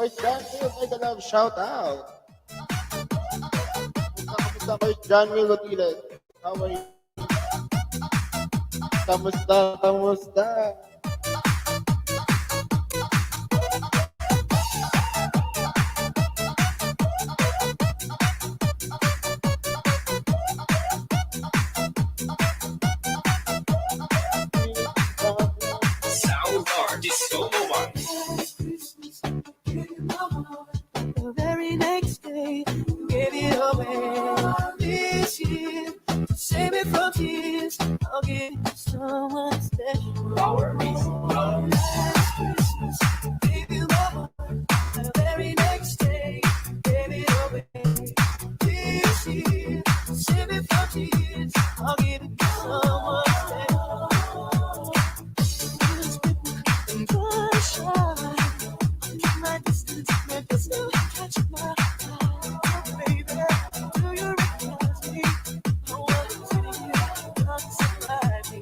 Coach John Will, may ganang shout out. Kamusta Coach John Will Gutiles? How are you? Kamusta? Sound Artist Solo One. The very next day, you gave it away. This year, to save it from tears, I'll give it to someone special. Power Beats. Last Christmas, gave you my heart. The very next day, you gave it away. This year, to save it from tears, I'll give it to someone special. Just with my brush on, keep my distance, never still catch my eye. Baby, do you recognize me? I wasn't sitting here, not surprise me.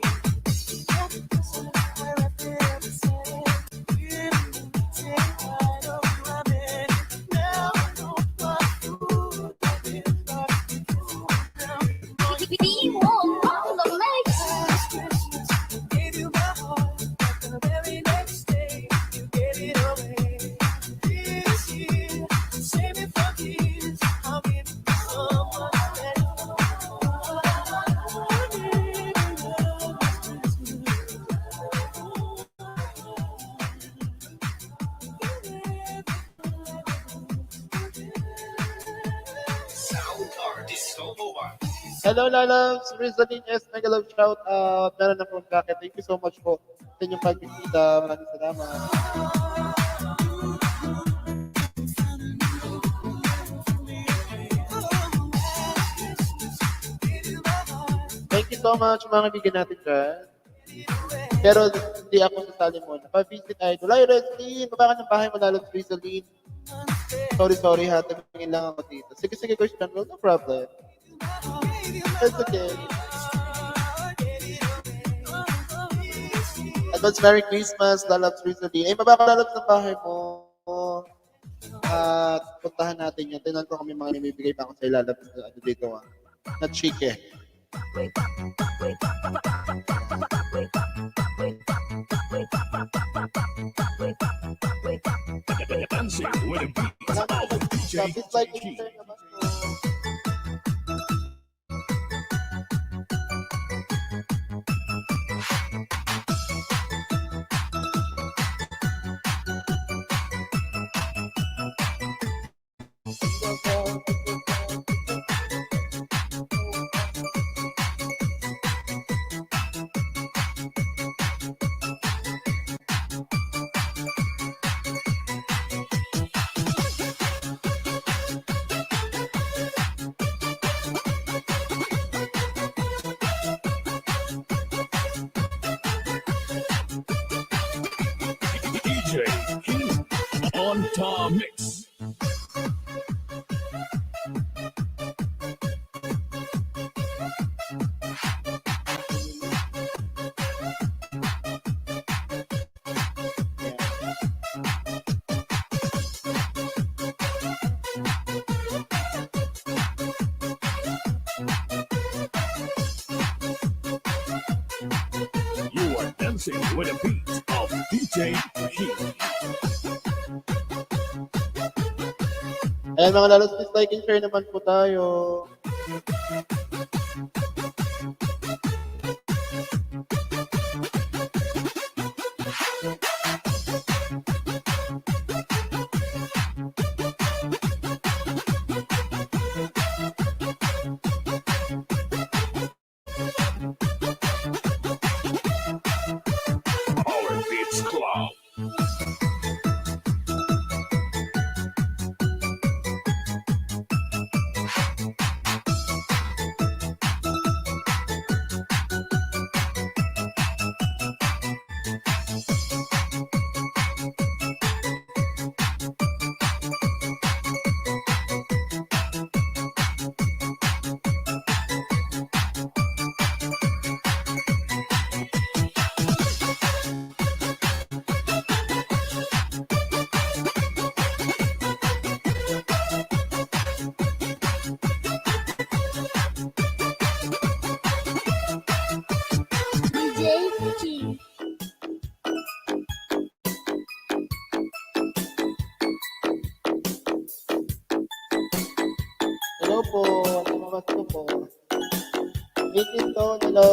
Every person where I feel the same. Feeling take right of you, I'm in. Now I know what food I feel like. Last Christmas, I gave you my heart. The very next day, you gave it away. This year, to save me from tears, I'll give it to someone special. Sound Artist Solo One. Hello, Lalabs. Rizalin S. Mega love shout out. Meron na po kakit. Thank you so much po sa inyong pagbisita. Maraming salamat. Thank you so much mga kaibigan natin dyan. Pero hindi ako sasali muna. Pa-visit idol. Ay, Rizalin. Baba ka ng bahay mo, Lalabs Rizalin. Sorry ha. Tumingin lang ako dito. Sige, Coach John. No problem. It's okay. Advance Merry Christmas, Lalabs Rizalin. Ay, baba ka Lalabs ng bahay mo. At puntahan natin yan. Tinan ko kami mga nimibigay pa ako sa Lalabs na ano dito na chike. Dancing with a beat of DJ It's like G. DJ King on Tom Mix. You are dancing with a beat of DJ King. Ayan mga Lalabs, please like and share naman po tayo. Hello po. Mamamas ko po. Ito, hello.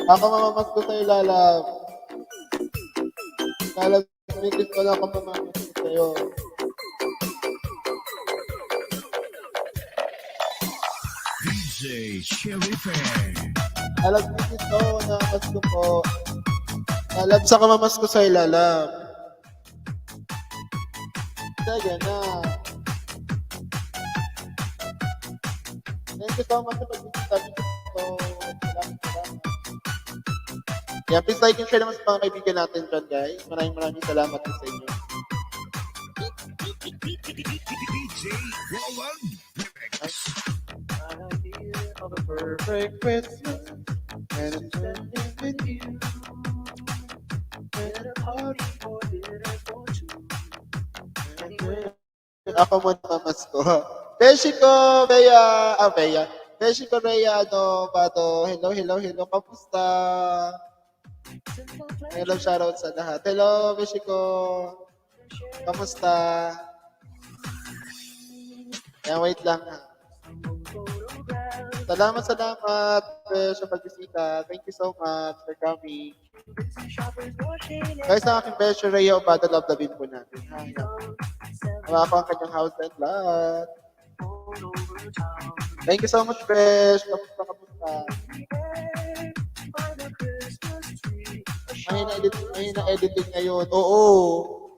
Ako mamamas ko sa'yo, Lalab. Lalab, ko lang ako mamamas ko sa'yo. DJ Sherry Fan. Lalab, ito, mamamas ko po. Lalab, sa kamamas ko sa'yo, Lalab. Sige na. Thank you so much sa pag-visita dito. Salamat. Yeah, please like and share naman sa mga kaibigan natin dyan, guys. Maraming salamat din sa inyo. DJ Roland. Of a perfect Christmas and I'm spending with you. And a party for dinner for two. Ako mo mamas ko. Beshi ko, Bea. Bea. Beshi ko, Rhea, Bato. Hello. Kamusta? Hello, shoutout sa lahat. Hello, Beshi ko. Kamusta? Wait lang ha. Salamat sa pagbisita. Thank you so much for coming. Guys, ang aking Beshi, Rhea, Bato, love-labin po natin. Wala ko ang kanyang house and lot. Thank you so much, Besh. Kamusta? May na-editing ngayon. Oo.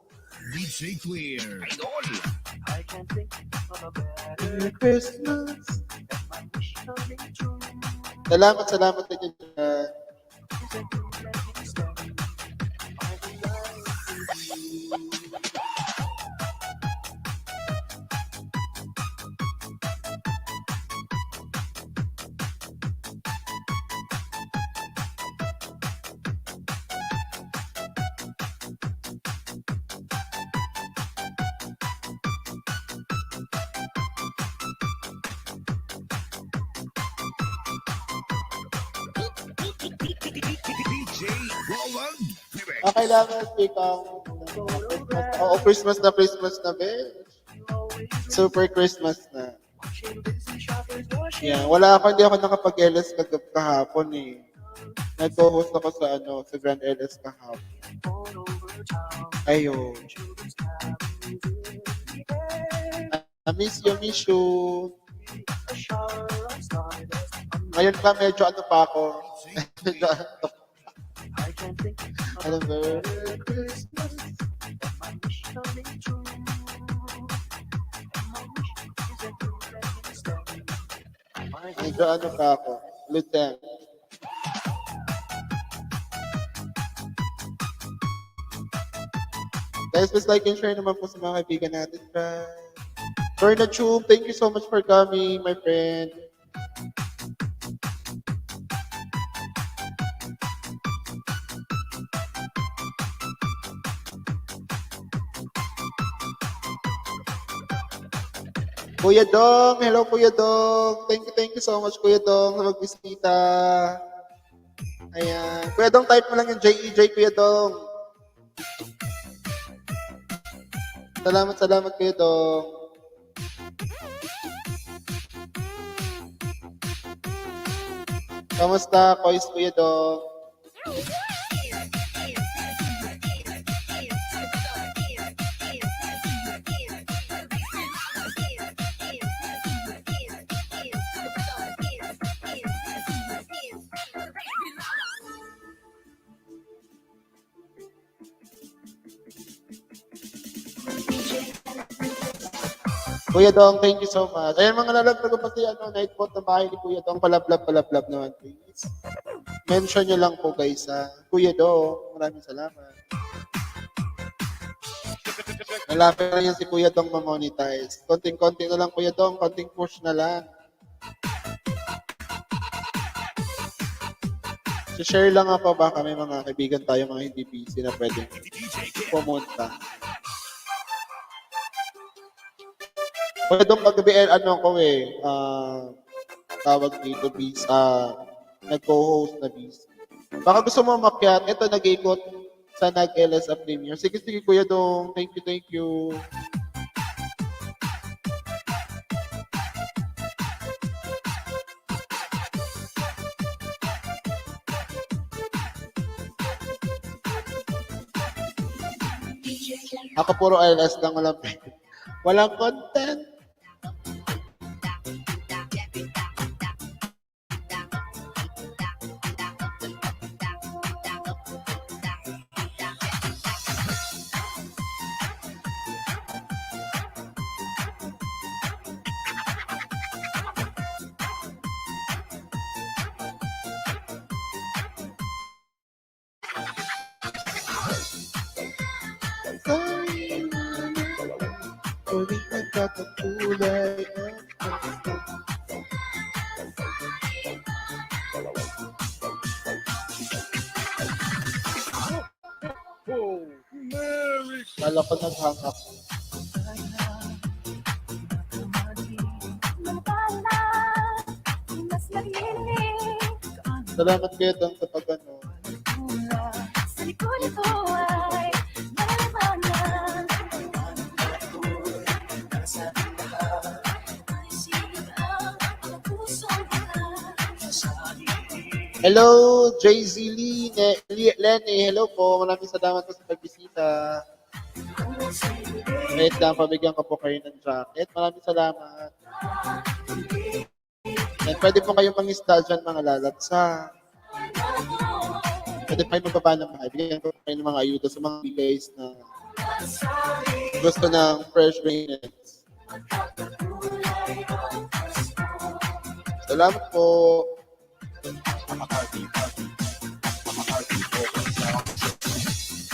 DJ Clear. Idol. Merry Christmas. Salamat sa inyo. DJ Roland. Kailangan speak ang Christmas na, bitch. Super Christmas na. Yeah, hindi ako nakapag-LS kahapon eh. Nag-host ako sa Grand LS kahapon. Ayun. I miss you. Ngayon pa medyo pa ako. Hello, medyo pa ako. Lieutenant. Guys, please like and share naman po sa mga kaibigan natin. Torna Chum, thank you so much for coming, my friend. Kuya Dong, hello Kuya Dong. Thank you so much Kuya Dong sa magbisita. Ayan. Kuya Dong, type mo lang yung JEJ Kuya Dong. Salamat Kuya Dong. Kamusta, Kois Kuya Dong? Kuya Dong, thank you so much. Ayan mga lalagtag ko pati night vote na bahay ni Kuya Dong. Palablab naman please. Mention nyo lang po guys ha. Kuya Dong, maraming salamat. Malapit na yan si Kuya Dong ma-monetize. Konting-konti na lang Kuya Dong, konting push na lang. share lang ako baka may mga kaibigan tayo mga hindi busy na pwedeng pumunta. Pwedeng paggabi, tawag dito, nag-co-host na busy. Baka gusto mo makyat, ito nag-ikot sa nag-LS Premier. Sige, Kuya Dong. Thank you. Ako puro ILS lang, walang walang content. Sorry, tuloy nagkakakulay ang Oh, Merry kala ko nag-hang up. Mas narinig Salamat kayo doon sa pag-ano. sa likod nito ay nalalaman ay sigaw ang pusong Hello, JZ Lee, Lenny, hello po. Maraming salamat po sa pagbisita. Wait lang, pabigyan ko po kayo ng jacket. Maraming salamat. And pwede po kayong mangisda dyan mga lalagsa. Pwede pa kayo magbaba ng bahay. Bigyan ko kayo ng mga ayuda sa mga guys na gusto ng fresh rainets. Salamat po.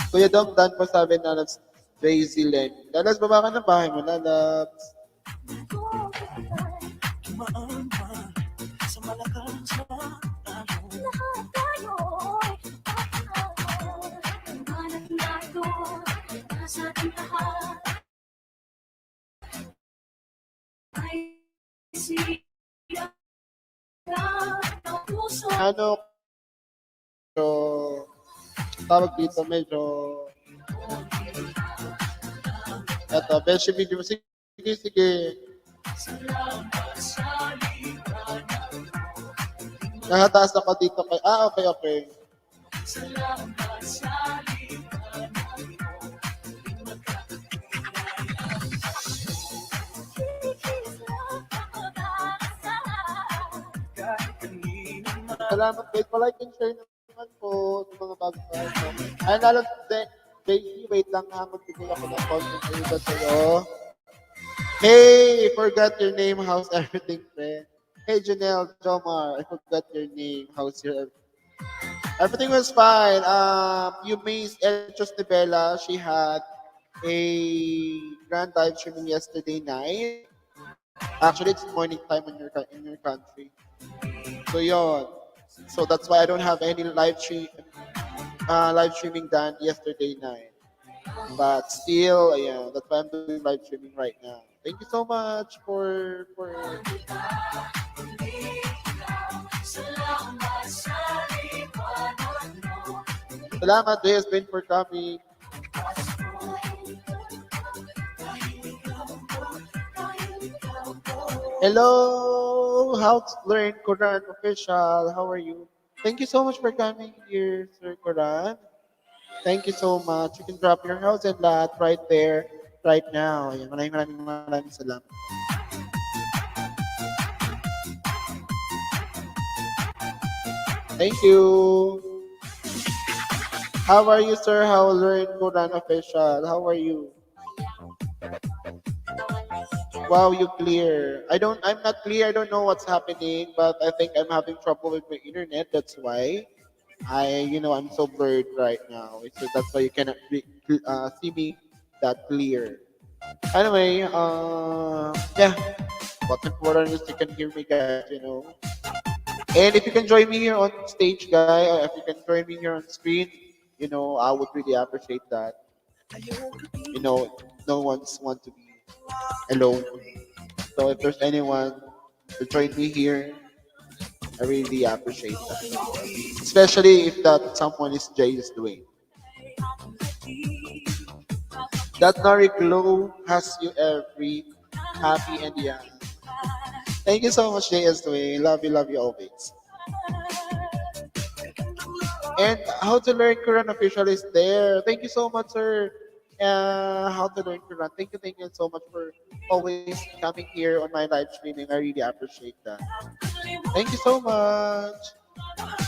Kuya Dong Dan po sabi na Daisy Len. Lalas, baba ka ng bahay mo, Lalas. sa malakas lahat tayo'y ang hanap nato nasa ating lahat ay sigaw ang puso Ano, so, tawag dito, medyo, eto, beshi video mo. Sige, sige. Nakataas ako dito kay, okay, okay. Salamat, wait, palike and share naman po sa mga bago pa. Ay, lalo, Daisy, wait lang ha, magbigay ako ng content ayuda sa'yo. Hey, forgot your name, how's everything, friend? Hey, Janelle, Jomar, I forgot your name, how's your everything was fine. You missed Elchos de Bella. She had a grand live streaming yesterday night. Actually, it's morning time in your country. So yon. So that's why I don't have any live streaming done yesterday night. But still, yeah, that's why I'm doing live streaming right now. Thank you so much for Salamat, Jay, has been for coming. Hello, how to learn Quran official. How are you? Thank you so much for coming here, Sir Quran. Thank you so much. You can drop your house and lot right there, right now. Ayan, maraming salamat. Thank you. How are you, sir? How learn Quran official? How are you? Wow, you clear. I'm not clear. I don't know what's happening, but I think I'm having trouble with my internet. That's why I'm so blurred right now. So that's why you cannot see me that clear. Anyway, yeah. What's important is you can hear me, guys. And if you can join me here on stage, guy, or if you can join me here on screen, I would really appreciate that. No one's want to be alone. So if there's anyone to join me here, I really appreciate that. Especially if that someone is Jay's doing. That Nari Glow has you every happy and young. Thank you so much, JS doing. Love you always. And how to learn Korean official is there. Thank you so much, sir. How to learn to run. Thank you so much for always coming here on my live streaming. I really appreciate that. Thank you so much.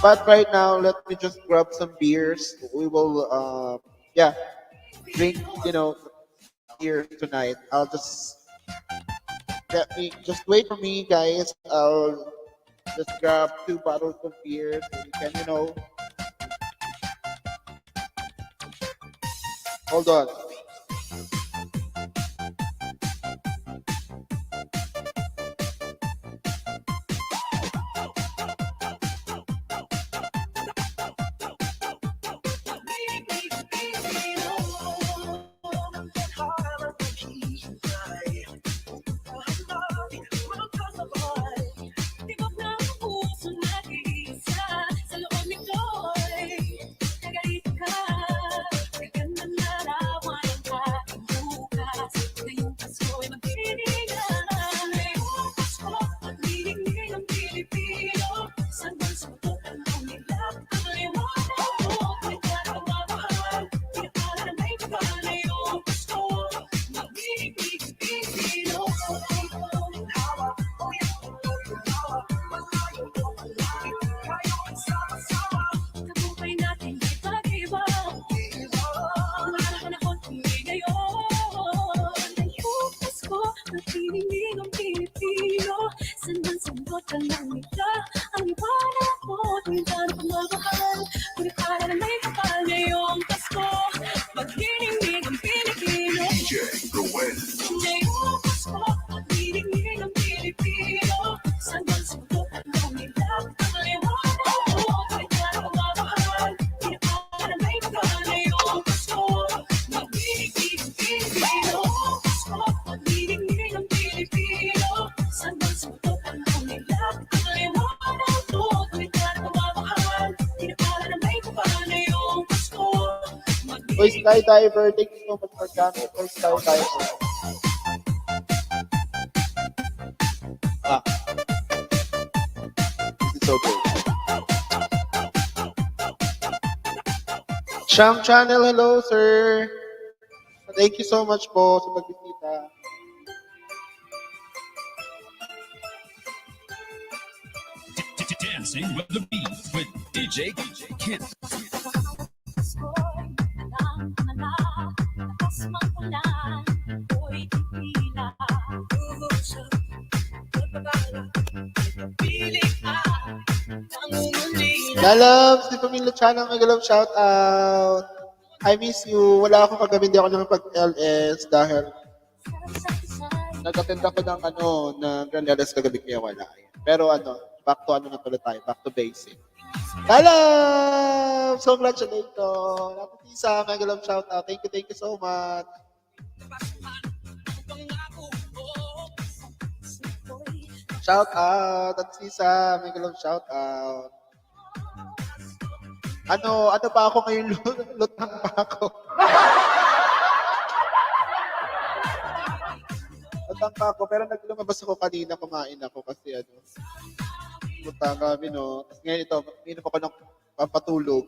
But right now, let me just grab some beers. We will, yeah, drink, beer tonight. I'll just just wait for me, guys. I'll just grab 2 bottles of beer so we can, hold on. DJ Roel. Boy Skydiver, thank you so much for coming. Boy Skydiver. Ah, this is so great. Sham Channel, hello sir. Thank you so much po sa pagbisita. Dancing with the beat with DJ Kent. Galab, si Pamilya Channel, Galab, shout out. I miss you. Wala ako kagabi, hindi ako nakapag-LS dahil nag-attend ako ng Grand LS kagabi kaya wala. Pero back to na tuloy tayo, back to basic. Galab! So, congratulations. Natitisa, may Galab, shout out. Thank you so much. Shout out, Natitisa, may Galab, shout out. Ano pa ako ngayon? Lutang pa ako. Lutang pa ako. Pero naglumabas ako kanina, kumain ako kasi lutang kami, no? Tapos ngayon ito, minum ako ng pampatulog.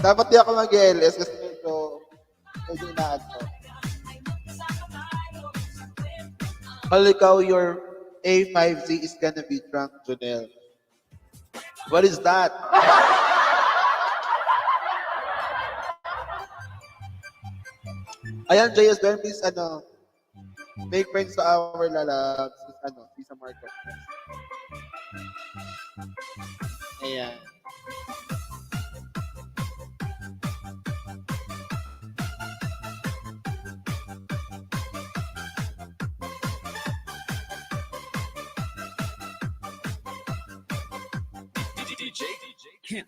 Dapat di ako mag-LS kasi medyo inaan ko. Ikaw, your A5Z is gonna be drunk, Jonel. What is that? Ayan, JS Ben, please, make friends to our lalabs. Lisa Marcos. Ayan. DJ Kent.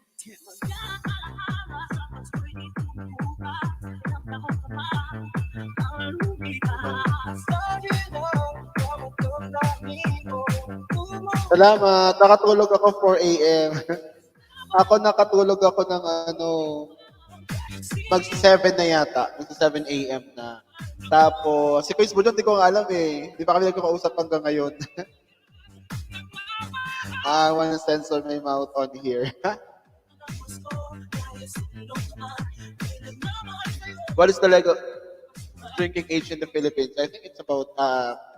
Salamat. Nakatulog ako 4 a.m. Ako nakatulog ako ng mag-7 na yata. Mag-7 a.m. na. Tapos, si Quiz Budon, hindi ko nga alam eh. Di pa kami nagkakausap hanggang ngayon. I wanna censor my mouth on here. What is the legal drinking age in the Philippines? I think it's about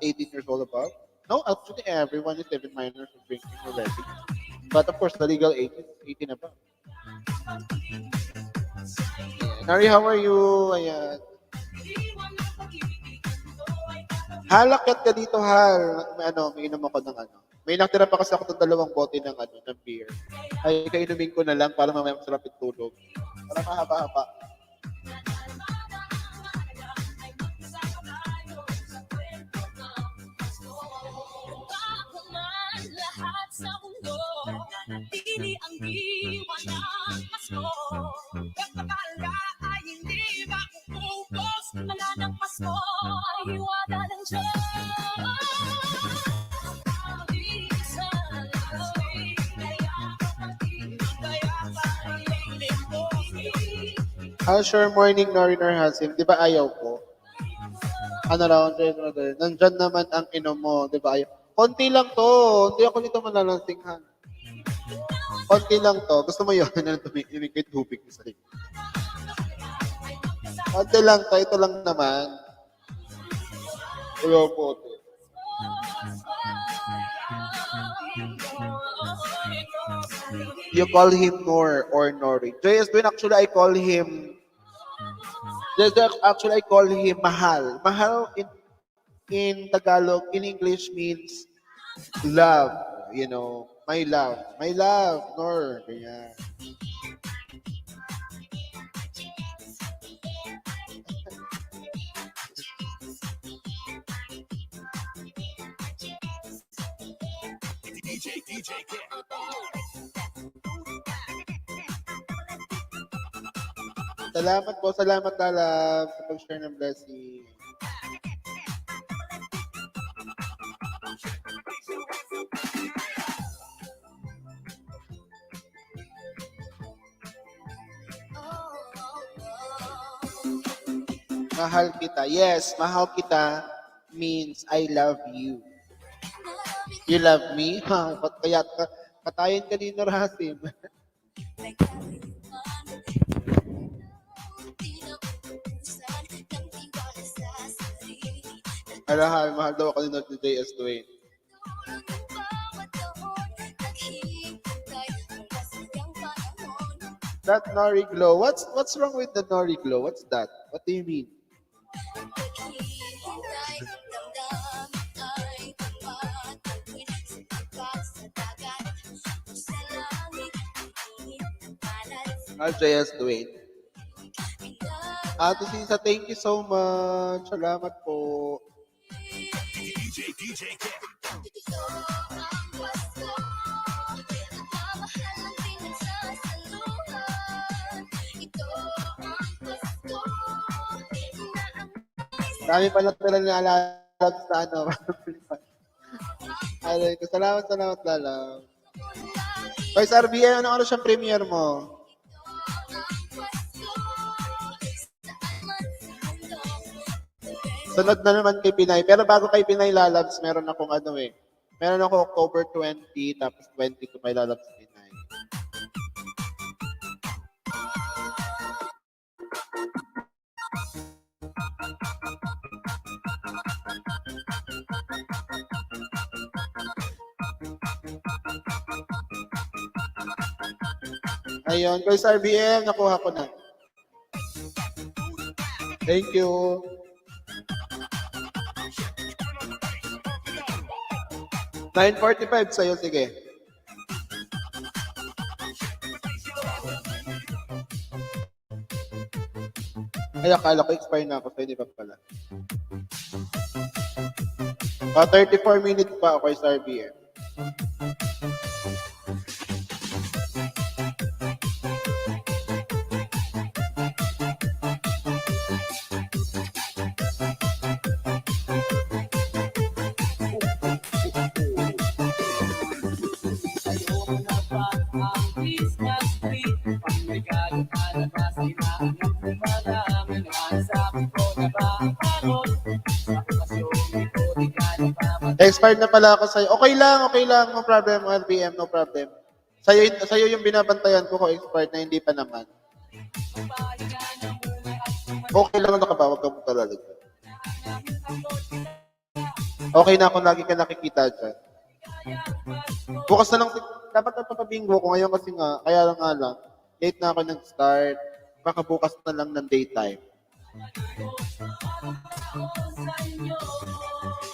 18 years old above. No, actually everyone is even minors are drinking already. But of course, the legal age is 18 above. Nari, how are you? Ayan. Halakat ka dito, Hal. May inom ako ng ano. May nakatira pa kasi ako ng 2 bote ng beer. Ay, kainumin ko na lang para mamaya masarap yung tulog. Para mahaba-haba. Lahat sa mundo nanatili ang diwa ng Pasko. Pagpapala ay hindi makuubos. Wala ng Pasko ay hiwala ng Diyos. How's your morning, Nori nor Hasim? Di ba ayaw ko? Ano raw, nandyan naman ang inom mo. Di ba ayaw? Konti lang to. Hindi ako nito malalansinghan. Konti lang to. Gusto mo yun? Tumingin kay tubig sa sarili. Konti lang to. Ito lang naman. Ayaw po to. You call him Nor or Nori. JS Twin, actually I call him Mahal. Mahal in Tagalog, in English means love. You know, my love. My love, Nor. Ganyan. DJ Kim. Salamat Lala sa pag-share ng blessing. Mahal kita. Yes, mahal kita means I love you. You love me? Ha, kaya katayin ka ni Nor Hasim. Alahal, mahal daw ako ni JS Dwayne. That Nori glow. What's wrong with the Nori glow? What's that? What do you mean? JS Dwayne. Ate Sisa, thank you so much. Salamat po. DJ Kim. Dami pala talaga naalala sa ano. Ay, salamat Lala. Guys, RBA, ano siyang premiere mo? Sunod na naman kay Pinay. Pero bago kay Pinay Lalabs, meron ako Meron ako October 20, tapos 22 may Lalabs Pinay. Ayun, guys, RBM, nakuha ko na. Thank you. $9.45 sa'yo, sige. Ay, akala ko expire na ako, so hindi pa pala. 34 minutes pa ako sa RBM. Expired na pala ako sa'yo. Okay lang. No problem, RBM, no problem. Sa'yo yung binabantayan ko kung expired na hindi pa naman. Okay lang na ka ba? Huwag ka mong talaga. Okay na ako lagi ka nakikita dyan. Bukas na lang, dapat napapabingo ko ngayon kasi nga, kaya lang nga lang, late na ako nag-start. Baka bukas na lang ng daytime.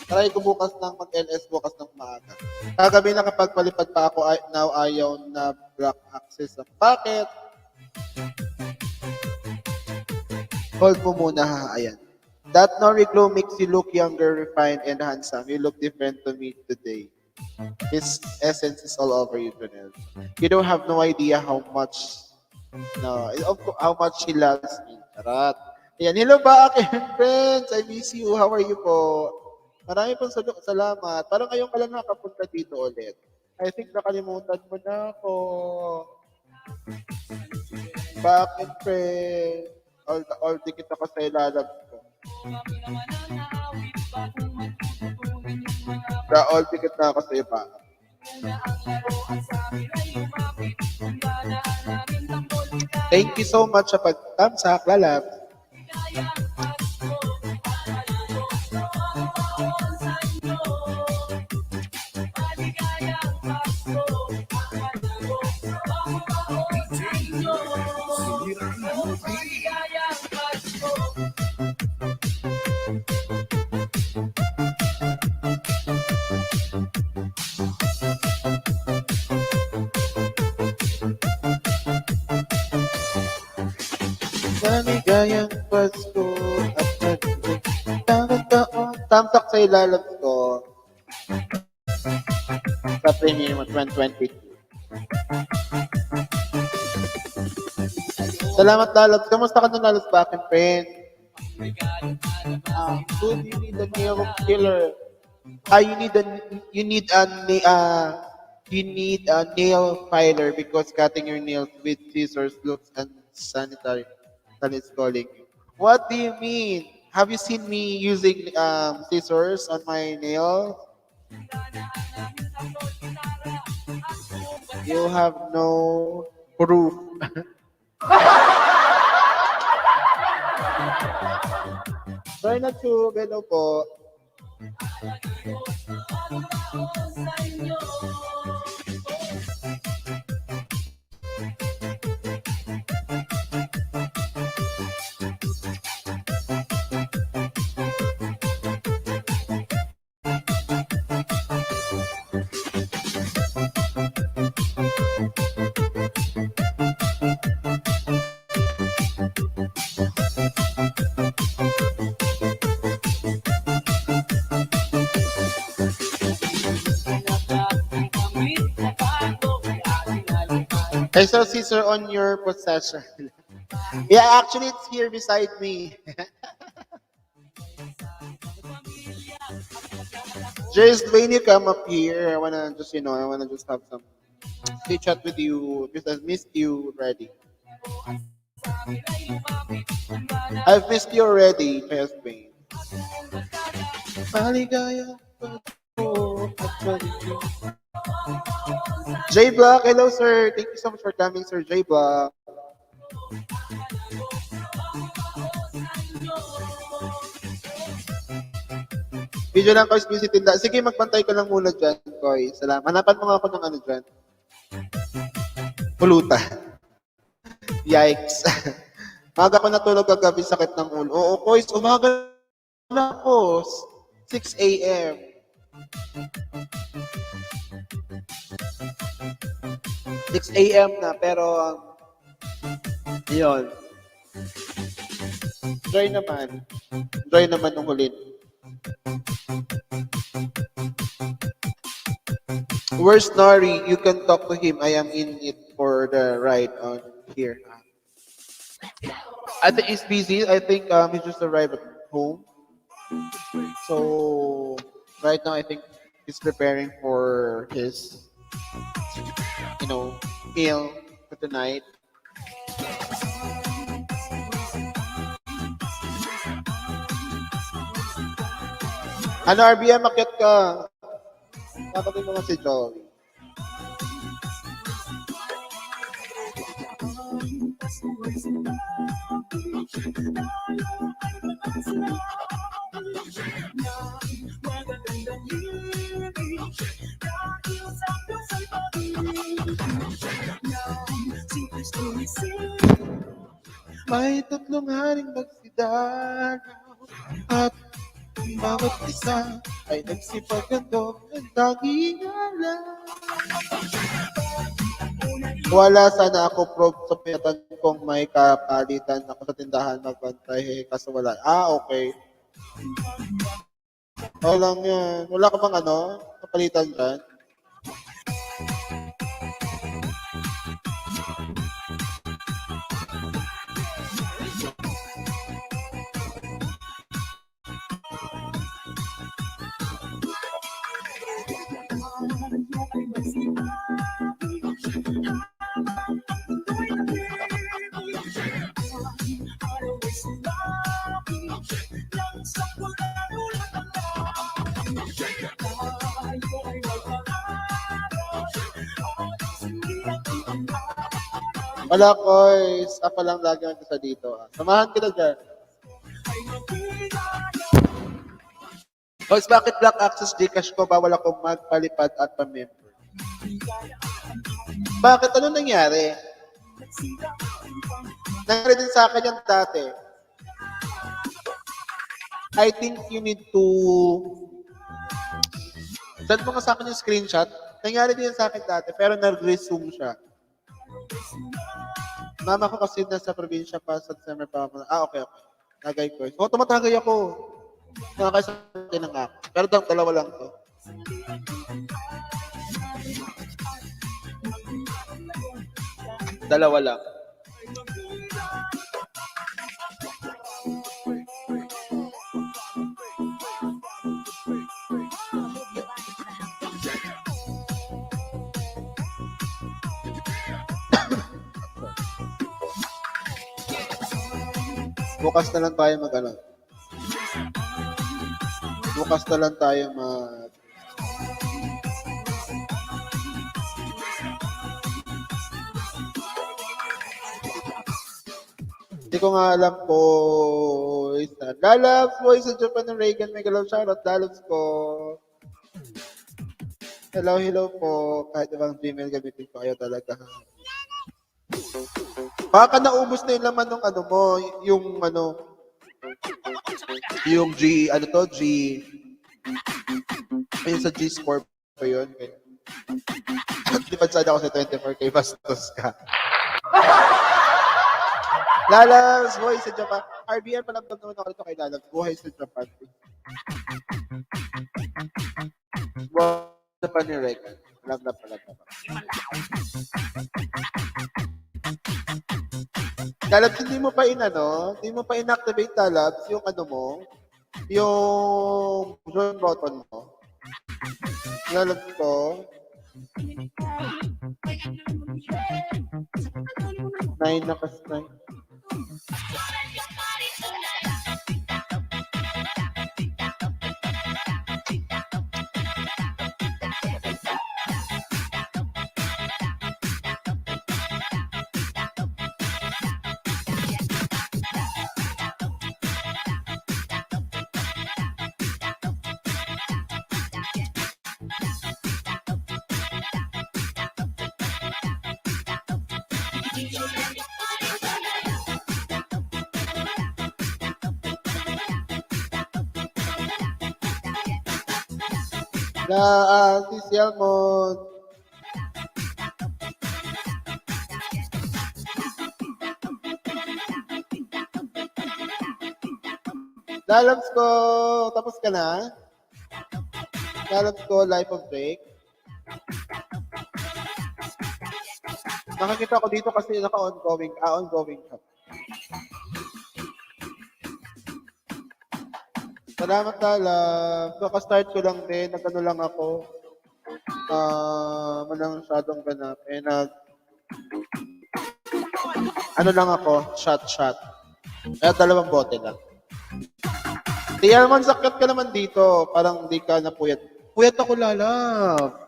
Try ko bukas ng mag-LS bukas ng maaga. Kagabi nakapagpalipad pa ako, now ayaw na block access. Bakit? Hold mo muna ha, ayan. That Nori glow makes you look younger, refined, and handsome. You look different to me today. His essence is all over you, Jonel. You don't have no idea how much, no, how much he loves me. Charot. Ayan, hello ba aking friends? I miss you. How are you po? Marami pong salamat. Parang ngayon ka lang nakapunta dito ulit. I think nakalimutan mo na ako. Bakit, friend? All dikit ako sa ilalab ko. All dikit na ako sa iba. Thank you so much sa pag-tamsak, lalab. Maligayang Pasko at taon. Tamtak sa ilalab ko sa premium 2022. Salamat, Lalabs. Kamusta ka na, Lalabs? Back and friend? Dude, you need a nail killer. You need a nail filer because cutting your nails with scissors looks unsanitary. And it's calling you. What do you mean? Have you seen me using scissors on my nails? You have no proof. Try na to, hello po. I saw scissor on your possession. Yeah, actually, it's here beside me. Just when you come up here, I wanna just have some chit chat with you because I missed you already. I've missed you already, Jasmine. Maligaya. J Block, hello sir. Thank you so much for coming, Sir J Block. Video lang, Kois, busy tinda. Sige, magpantay ka lang muna dyan, Kois. Salamat. Hanapan mo nga ako ng ano dyan. Pulutan. Yikes. Maga ko natulog kagabi, sakit ng ulo. Oo, Kois, umaga na ako. 6 a.m. na, pero yun. Enjoy naman nung huli. Where's Nori? You can talk to him. I am in it for the ride on here. I think he's busy. I think he just arrived at home. So right now, I think he's preparing for his, meal for tonight. Ano, RBM, makiat ka. Nakapagin mo nga si Joey. May tatlong haring magsidalaw at ang bawat isa ay nagsipagandog ng tanging alam. Wala sana ako probe sa pinatan kung may kapalitan ako sa tindahan magbantay kaso wala. Okay. Okay lang yan. Wala ka bang kapalitan dyan? Wala, Koys. Ako lang lagi ang isa dito. Samahan kita dyan. Koys, bakit Black Access Gcash ko? Bawal akong magpalipad at pa-member. Bakit? Ano nangyari? Nangyari din sa akin yung dati. I think you need to... Send mo nga sa akin yung screenshot. Nangyari din sa akin dati, pero nag-resume siya. Mama ko kasi nasa probinsya pa sa December pa. Okay. Tagay ko. So, tumatagay ako. Nakakasabi lang ako. Pero dalawa lang to. Dalawa lang. Bukas na lang tayo Bukas na lang tayo Hindi ko nga alam po. Lalabs, boys sa Japan ng Reagan. May galaw shoutout. Lalabs ko. Hello po. Kahit ibang Gmail gamitin ko. Ayaw talaga. Baka naubos na yung laman ng mo. Yung G, ayun sa G-Score pa yun. Lipad sana ako sa 24K, bastos ka. Lalabs, buhay sa Japan. RBN, palabag naman ako dito kay Lalabs. Buhay sa Japan. Buhay sa Japan ni Regan. Palabag. Lalabs, hindi mo pa inactivate Lalabs yung yung join button mo. Lalabs ko. 9 na kasi 9. Si Sialmon. Lalabs ko, tapos ka na? Lalabs ko, life of break. Nakakita ko dito kasi ongoing ka. Salamat Lalabs. Kaka-start ko lang din, lang ako. Walang masyadong ganap. Lang ako, shot. Kaya 2 bote lang. Tiyan sakit ka naman dito. Parang hindi ka napuyat. Puyat ako, Lalabs.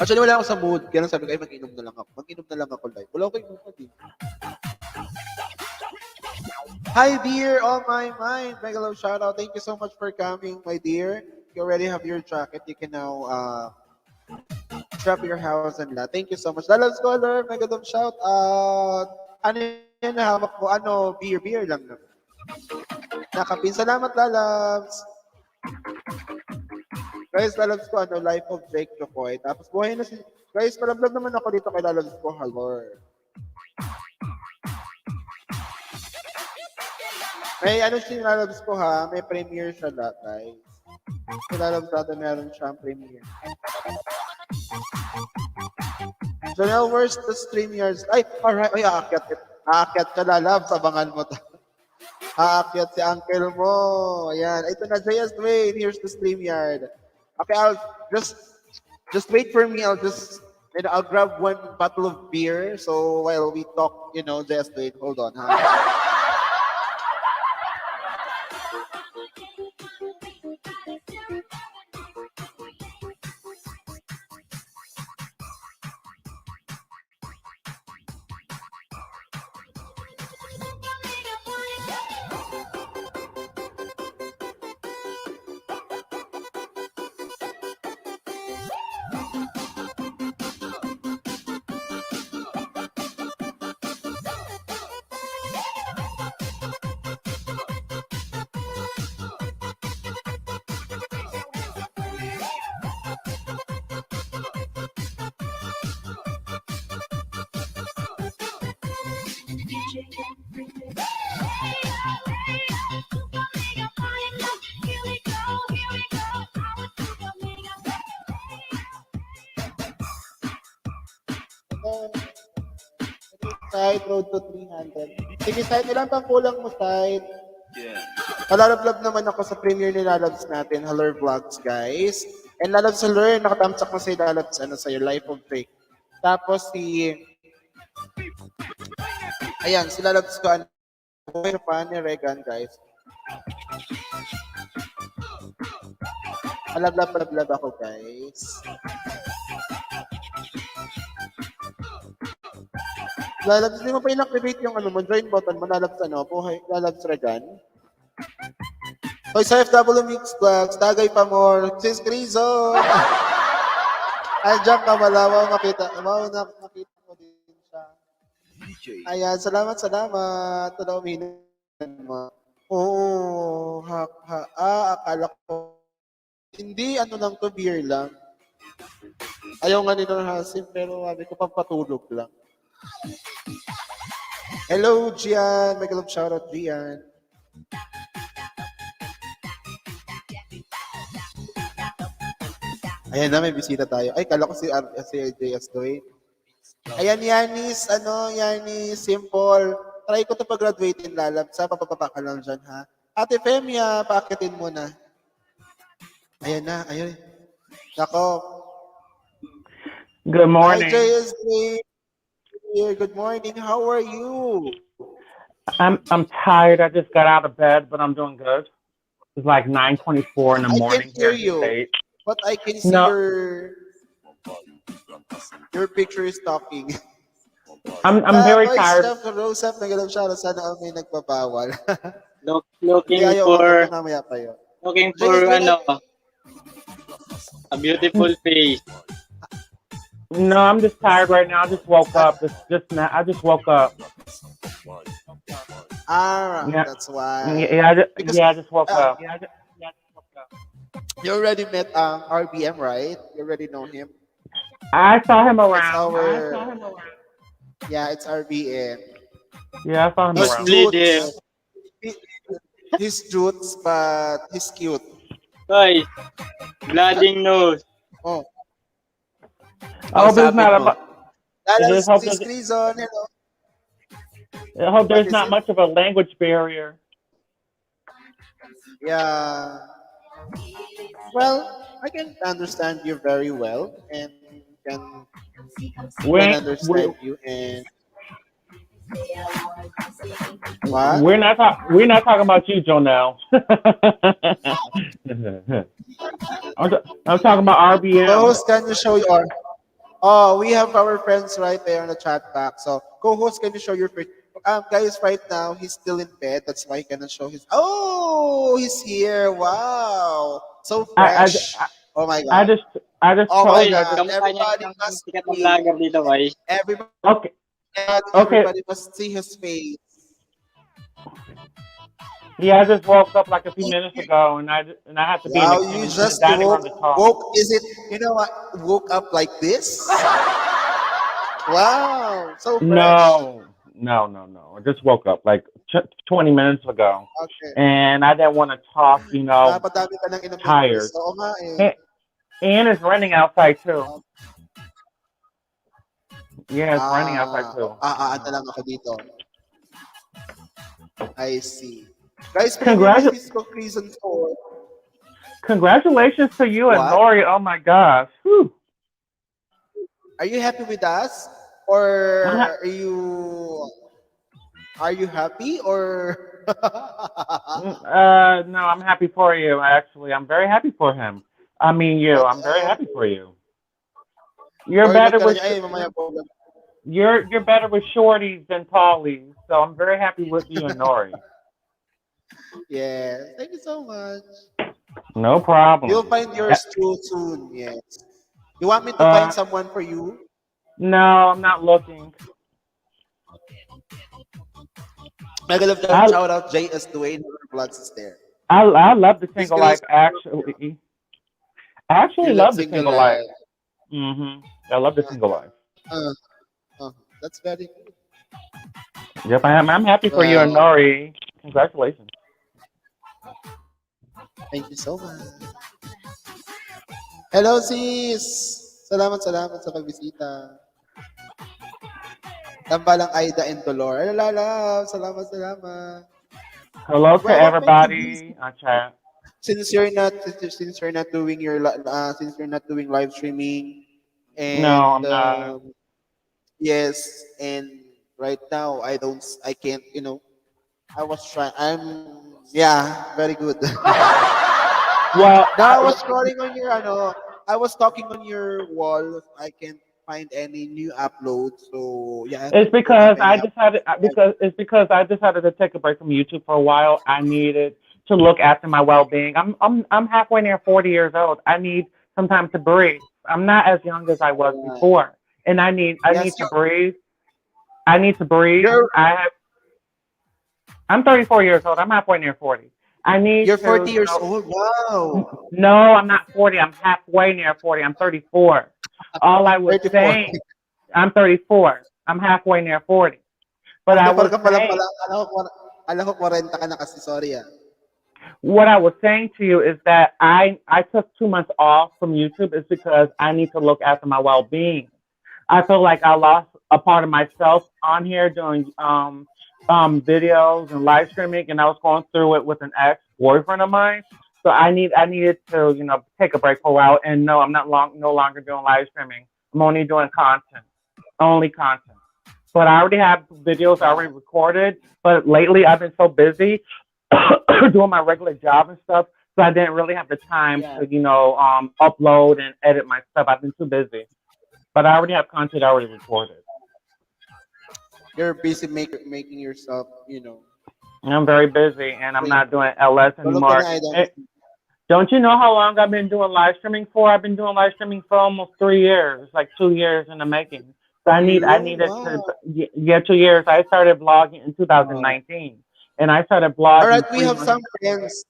Actually, wala ako sa mood. Kaya lang sabi ko, ay, mag-inom na lang ako. Mag-inom na lang ako live. Wala ko yung mood eh. Hi, dear. On my mind. Mega love shout out. Thank you so much for coming, my dear. You already have your jacket. You can now trap your house and la. Thank you so much. Lalab Scholar, mega love shout out. Ano yun hawak mo? Ano, beer lang naman. Nakapin. Salamat, Lalabs. Guys, Lalabs ko, Life of Drake Chokoy. Tapos buhay na si... Guys, malablag naman ako dito kay Lalabs ko. Hello. May si Lalabs ko ha, may premiere siya guys. Si Lalabs natin meron siyang premiere. So now, where's the StreamYards? Ay, alright. Ay, aakyat ka, Lalabs. Abangan mo ta. Aakyat si uncle mo. Ayan. Ito na, JS Dwayne. Here's the StreamYard. Okay, I'll just wait for me. I'll grab one bottle of beer. So while we talk, JS Dwayne, hold on, ha? Side, road to 300. Sige, side, ilan pang kulang mo, side? Yeah. Lalab naman ako sa premiere ni Lalabs natin, Haller Vlogs, guys. And Lalabs Haller, nakatamsak mo sa Lalabs, sa your Life of Fake. Tapos ayan, si Lalabs ko, buhay pa ni Regan, guys. Malablab ako, guys. Lalabs, hindi mo pa in-activate yung join button mo, Lalabs buhay, Lalabs Regan. Hoy, sa FW Mix Vlogs, tagay pa more, sis Crizo! Andiyan ka, malawa, makita mo din siya. Ayan, salamat. Tala uminom mo. Oo, akala ko. Hindi, lang to, beer lang. Ayaw nga ni Norhasim, pero sabi ko, pampatulog lang. Hello, Gian. May galap shoutout, Gian. Ayan na, may bisita tayo. Ay, kala ko si JS Dwayne. Ayan, Yanis, Yanis, simple. Try ko to pag-graduate in Lalab. Sa papapapa ka lang dyan, ha? Ate Femia, paakitin mo na. Ayan na, ayun. Nako. Good morning. Hi, JS Dwayne. Good morning. How are you? I'm tired. I just got out of bed, but I'm doing good. It's like 9:24 in the morning. I can hear here in you, the States. but I can see your picture is talking. I'm very tired. Chef Rosef, nagalang siya sana may nagpapawal. Looking for a beautiful face. No, I'm just tired right now. I just woke up. I just woke up. Yeah, that's why. I just woke up. You already met RBM, right? You already know him. I saw him around. Yeah, it's RBM. Yeah, I saw him around. He's jutes, but he's cute. Hey, blooding nose. I hope there's not I hope there's not much of a language barrier. Yeah. Well, I can understand you very well and can understand you and what? We're not talking about you, Jonelle. I'm talking about RBM. Rose, can you show your Oh, we have our friends right there on the chat box. So, co-host, can you show your face? Guys, right now he's still in bed. That's why he cannot show his. Oh, he's here! Wow, so I, fresh. Oh my I god. just, I just Oh my told Boys, you. I god. just kamukha niya Everybody isang must sikat na see. vlogger dito, boys. Everybody, okay, okay. everybody must see his face. Yeah, I just woke up like a few minutes ago, and I had to be Wow, you in the just dining room to talk. woke. Is it? You know what? Woke up like this. Wow, so fresh. No. I just woke up like 20 minutes ago, Okay. and I didn't want to talk. Napadami ka ng inumin, Chris. Tired. Oo nga eh. And, and it's raining outside too. Yeah, it's raining outside too. Ano lang ako dito. I see. Guys, pinamimiss Congratu- this ko season 4. Congratulations to you and What? Nori. Oh my gosh. Whew. Are you happy with us? Or I'm ha- are you happy or no, I'm happy for you. Actually, I'm very happy for him. I mean, you. I'm very okay. happy for you. You're Or better with nagkaroon ay mamaya po. you're better with shorties than tallies. So I'm very happy with you and Nori. Yes. Thank you so much. No You'll problem. find yours too soon. Yes. You want me to find Uh, someone for you? no, I'm not looking. Mega love I shout out JS Dwayne Bloods is there. I love the This single girl is life. Actually, I actually you love love the single single life. life. I love the single life. Uh, that's very good. Yep, I am. I'm happy for you and Wow. Nori. Congratulations. Thank you so much. Hello sis. Salamat sa pagbisita. Tambalang Aida and Dolor. Ay, love. Salamat. Hello to Well, what makes you busy? everybody on chat. Since you're not doing since you're not doing live streaming No, and I'm not. yes, and right now I can't, I was trying. Yeah, very good. Well, Now I was scrolling on your I was talking on your wall. I can't find any new uploads. So yeah, I it's hope you don't have because any because I decided to take a break from YouTube for a while. I needed to look after my well-being. I'm halfway near 40 years old. I need some time to breathe. I'm not as young as I was before, and I Yes, need to breathe. I need to breathe. you're I'm 34 years old. I'm halfway near 40. I need you're to, 40 years old. Wow. no, I'm not 40. I'm halfway near 40. I'm 34. All I was 34. saying, I'm 34. I'm halfway near 40. But I Magdapal was ka pa lang saying, pala. Alam ko 40 ka na kasi, sorry ah. what I was saying to you is that I took 2 months off from YouTube is because I need to look after my well-being. I feel like I lost a part of myself on here doing videos and live streaming, and I was going through it with an ex-boyfriend of mine. So I needed to take a break for a while. And no, I'm no longer doing live streaming. I'm only doing only content. But I already have videos already recorded. But lately I've been so busy doing my regular job and stuff, so I didn't really have the time to upload and edit my stuff. I've been too busy. But I already have content already recorded. You're busy making yourself, I'm very busy, and I'm wait, not doing LS tulog ka na, anymore. Idol. Don't you know how long I've been doing live streaming for? I've been doing live streaming for almost 3 years, like 2 years in the making. So I You? needed to, Wow. yeah, 2 years. I started blogging in Wow. 2019, and I started All right, blogging we three have months. some friends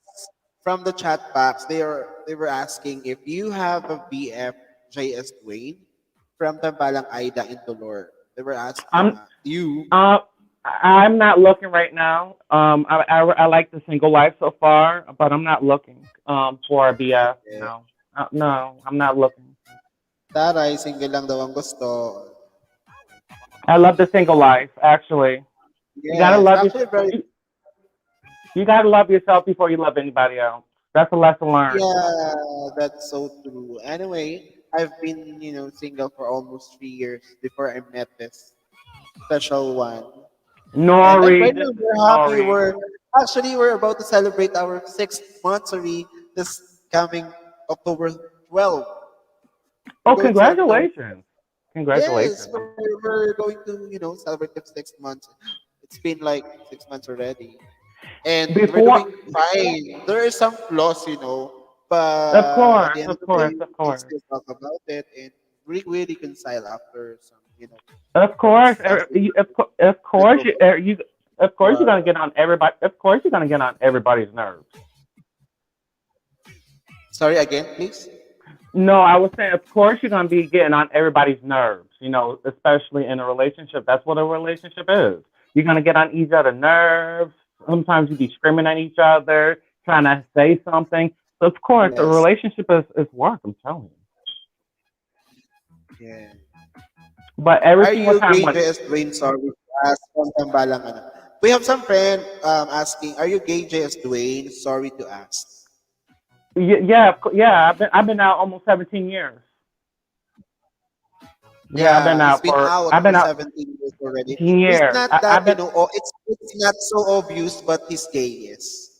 from the chat box. They were asking if you have a BF JS Dwayne from Tambalang Aida in Dolor. They were asking I'm you. uh, I'm not looking right now. I like the single life so far, but I'm not looking for a BF. Okay. No, I'm not looking. Taray, single lang daw ang gusto. I love the single life. Actually, you gotta Yes, love actually very. you, you gotta love yourself before you love anybody else. That's a lesson learned. Yeah, that's so true. Anyway, I've been, single for almost 3 years before I met this special one. And Nori, right this now is we're happy. Nori. We're about to celebrate our 6th monthsary this coming October 12th. We're Oh, going to celebrate our congratulations. Yes, Congratulations. we're going to, celebrate the 6 months. It's been like 6 months already. And we're Before, doing fine. There are some flaws, of but at course, the end of of the course, day, of we can course. still talk about it and we reconcile after some, Of course, months, after of course, little months. of course, you're But, gonna get on everybody. Of course, you're gonna get on everybody's nerves. sorry again, please. No, I was saying, of course, you're gonna be getting on everybody's nerves. Especially in a relationship. That's what a relationship is. You're gonna get on each other's nerves. Sometimes you be screaming at each other, trying to say something. So of course, a Yes. relationship is work. I'm telling you. Yeah. But every Are single you time gay, when JS Dwayne? Sorry to ask from Tambalang. We have some friend asking, are you gay, JS Dwayne? Sorry to ask. yeah, yeah, I've been out almost 17 years. Yeah, Yeah, he's been out I've for been out 17 years already. 17 He's years. not that, I've been oh, it's not so obvious, but he's gay, yes.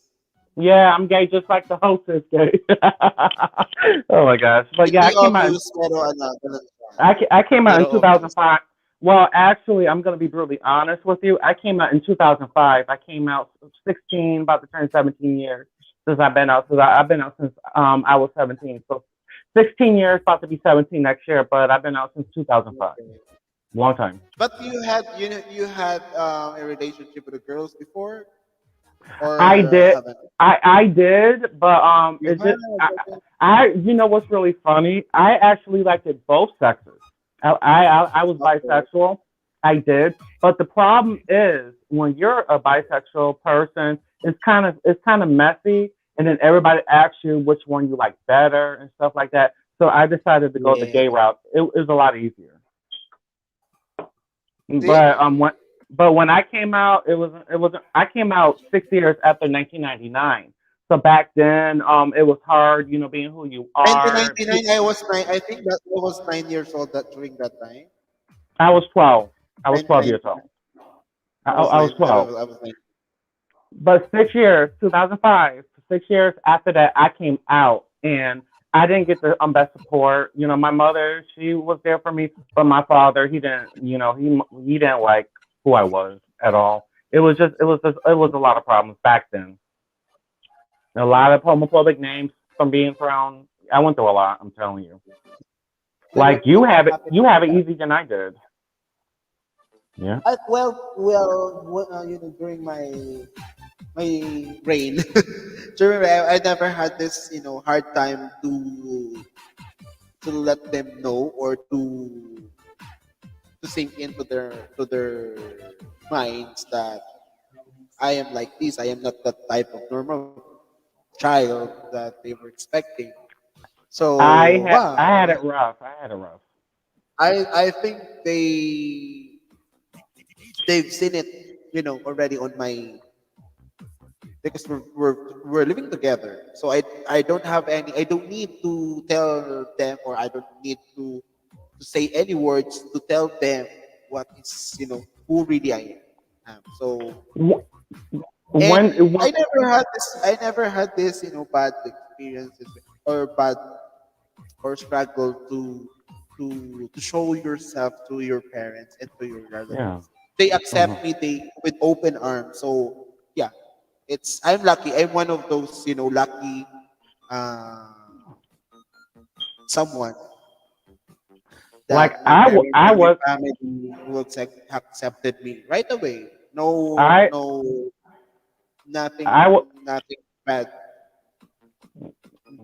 Yeah, I'm gay just like the host is gay. Oh my gosh. But yeah, Hindi obvious, pero ano, ganun siya. I came out Pero in obvious. 2005. Well, actually, I'm going to be brutally honest with you. I came out in 2005. I came out 16, about to turn 17 years since I've been out. I've been out since I was 17. So 16 years, about to be 17 next year, but I've been out since 2005. Okay. Long time. But you had a relationship with the girls before, I or did. haven't? I did, but You is had. it? Okay. You know what's really funny? I actually liked it both sexes. I was Okay. bisexual. I did, but the problem is when you're a bisexual person, it's kind of messy, and then everybody asks you which one you like better and stuff like that. So I decided to go the Yeah. gay route. It was a lot easier. See? But when I came out, it was I came out 6 years after 1999. So back then, it was hard, being who you are. 1999, I was nine. I think that I was 9 years old that during that time. I was 12. I was 12 years 1999. old. I was 12. I was 9. But 6 years, 2005, 6 years after that, I came out and I didn't get the best support. My mother, she was there for me, but my father, he didn't, he didn't like who I was at all. It was a lot of problems back then. A lot of homophobic names from being thrown. I went through a lot. I'm telling you. And Like you what have it, happened you have after it that? easier than I did. Yeah. During my reign, I never had this, hard time to let them know or to sink into their minds that I am like this. I am not that type of normal child that they were expecting. So, I had it rough. I had it rough. I think they've seen it, already on my, because we're living together. So I don't have any. I don't need to tell them, or I don't need to say any words to tell them what is, who really I am. So, Wh- and when I never had this, bad experiences, or bad, or struggle to show yourself to your parents and to your yeah. relatives. They Uh-huh. accept me, they with open arms. So yeah, I'm lucky. I'm one of those, lucky, uh, someone Like that my parents I and my was family will accepted me right away. No, I no, I nothing, was nothing bad.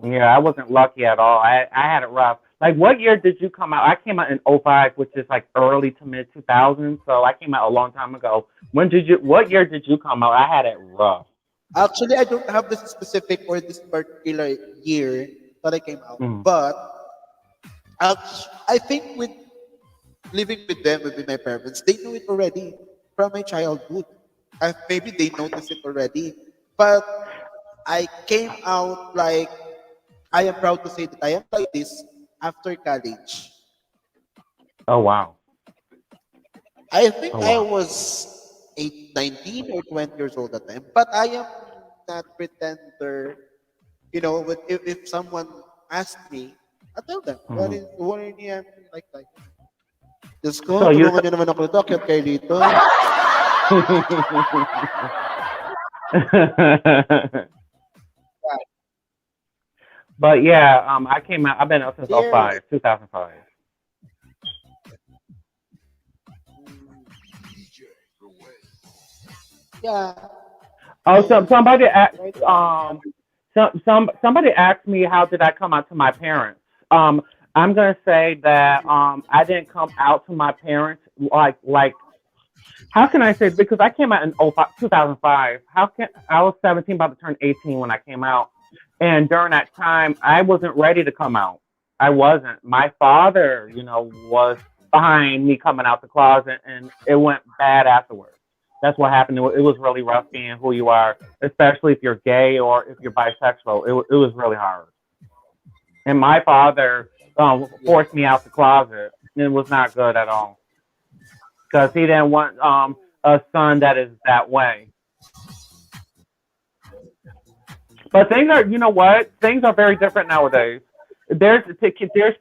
Yeah, I wasn't lucky at all. I had it rough. Like, what year did you come out? I came out in '05, which is like early to mid 2000s. So I came out a long time ago. What year did you come out? I had it rough. Actually, I don't have this specific or this particular year that I came out, Mm. but I think with living with them, with my parents, they know it already from my childhood. Maybe they noticed it already, but I came out like, I am proud to say that I am like this after college. Oh, wow. I think Oh, I wow. was 19 or 20 years old at the time, but I am not pretender. If someone asks me, I tell them Hmm. what are you like. Diyos ko, So you. tulungan niyo naman ako dito. Akyat kayo dito. But yeah, I came out. I've been out since Here. 05, 2005. Yeah. Oh, so And somebody asked, right now, somebody asked me how did I come out to my parents. I'm gonna say that I didn't come out to my parents like how can I say it? Because I came out in 2005. How can I was 17, about to turn 18 when I came out, and during that time I wasn't ready to come out. I wasn't. My father, was behind me coming out the closet, and it went bad afterwards. That's what happened. It was really rough being who you are, especially if you're gay or if you're bisexual. It was really hard. And my father yeah. forced me out the closet. And it was not good at all because he didn't want a son that is that way. But things are, you know what? Things are very different nowadays. There's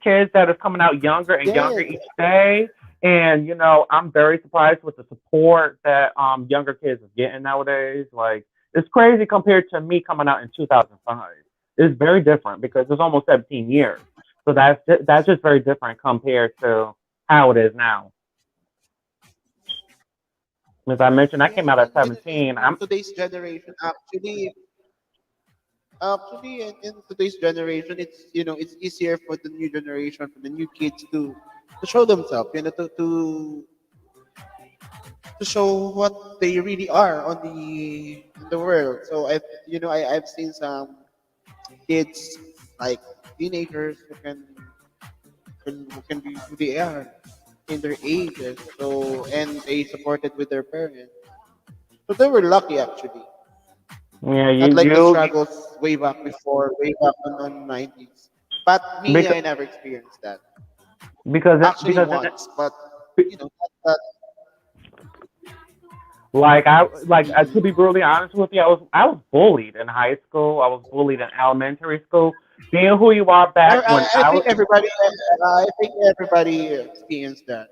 kids that are coming out younger and younger Yes. each day, and I'm very surprised with the support that younger kids are getting nowadays. Like it's crazy compared to me coming out in 2005. It's very different because it's almost 17 years. So that's just very different compared to how it is now. As I mentioned, I Yeah, came out at in 17. today's generation, actually, in today's generation, it's easier for the new generation, for the new kids to show themselves, to show what they really are on the world. So I've seen some kids like teenagers who can be who they are in their ages. So and they supported with their parents. So they were lucky actually. Yeah, Not like the you struggles way back before, way back on 90s. But me, because I never experienced that. because Actually, because once, but that to be brutally honest with you, I was bullied in high school. I was bullied in elementary school. Being who you are back when I I think was everybody experienced that.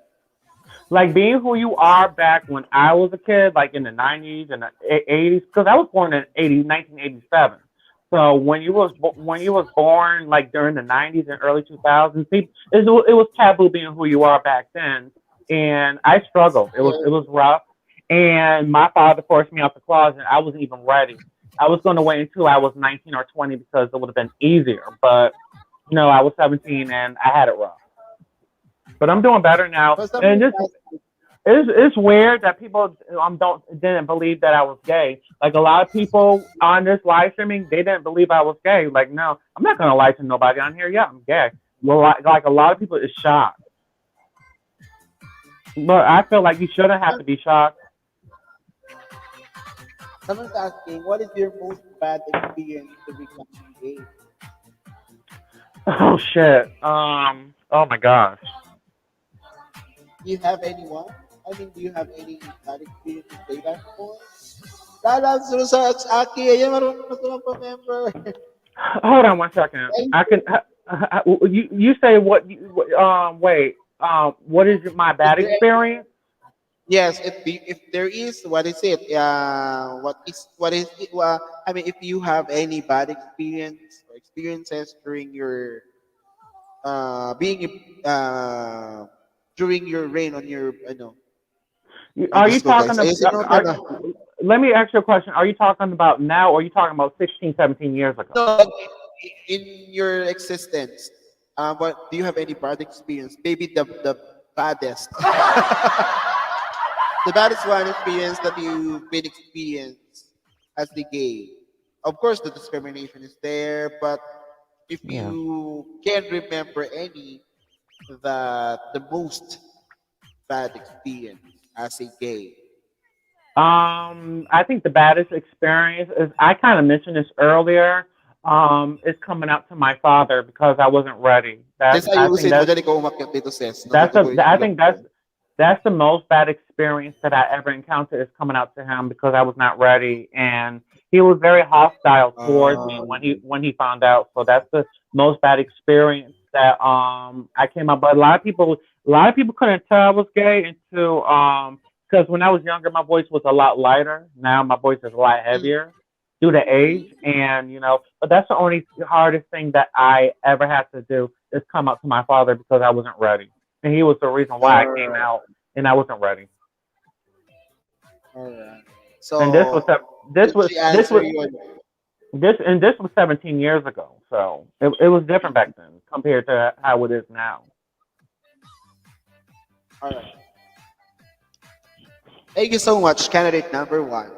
like being who you are back when I was a kid, like in the 90s and the 80s, because I was born in 1987. So when you was born like during the 90s and early 2000s, it was taboo being who you are back then, and I struggled. It Yeah, was rough, and my father forced me out the closet. I wasn't even ready. I was going to wait until I was 19 or 20 because it would have been easier, but no, I was 17 and I had it rough. But I'm doing better now, for and some this it's weird that people don't didn't believe that I was gay. Like a lot of people on this live streaming, they didn't believe I was gay. Like, no, I'm not gonna lie to nobody on here. Yeah, I'm gay. Well, like a lot of people is shocked, but I feel like you shouldn't have to be shocked. someone's asking, what is your most bad experience to become gay? Oh shit. Oh my gosh. Do you have anyone? I mean, do you have any bad experience to play that before? Lala, sunod sa Aki, ayan, marunong na ito member. Hold on one second. I can. You say what? Wait. What is my Is bad there any? experience? Yes, if there is, what is it? What is it? I mean, if you have any bad experience or experiences during your being during your reign on your oh Are you just go talking guys. about? Ayusin natin na. Let me ask you a question. Are you talking about now, or are you talking about 16, 17 years ago? No, in your existence, what do you have any bad experience? Maybe the baddest, the baddest one experience that you've been experienced as the gay. Of course, the discrimination is there, but if Yeah. you can remember any the most bad experience as a gay. I think the baddest experience is I kind of mentioned this earlier. Is coming out to my father because I wasn't ready. Sis, I think ayusin mo. Dali ka umakyat dito, sis. Natutuloy yung I vlog think ko. that's the most bad experience that I ever encountered is coming out to him because I was not ready and he was very hostile towards me Um, when he found out. So that's the most bad experience that I came out, but a lot of people couldn't tell I was gay until because when I was younger my voice was a lot lighter. Now my voice is a lot heavier due to age, and but that's the only hardest thing that I ever had to do is come out to my father because I wasn't ready, and he was the reason why I came Alright. out, and I wasn't ready. Alright. And this was So, sev- this did was she this answer was you? this was 17 years ago, so it was different back then compared to how it is now. Alright. Thank you so much, candidate number one.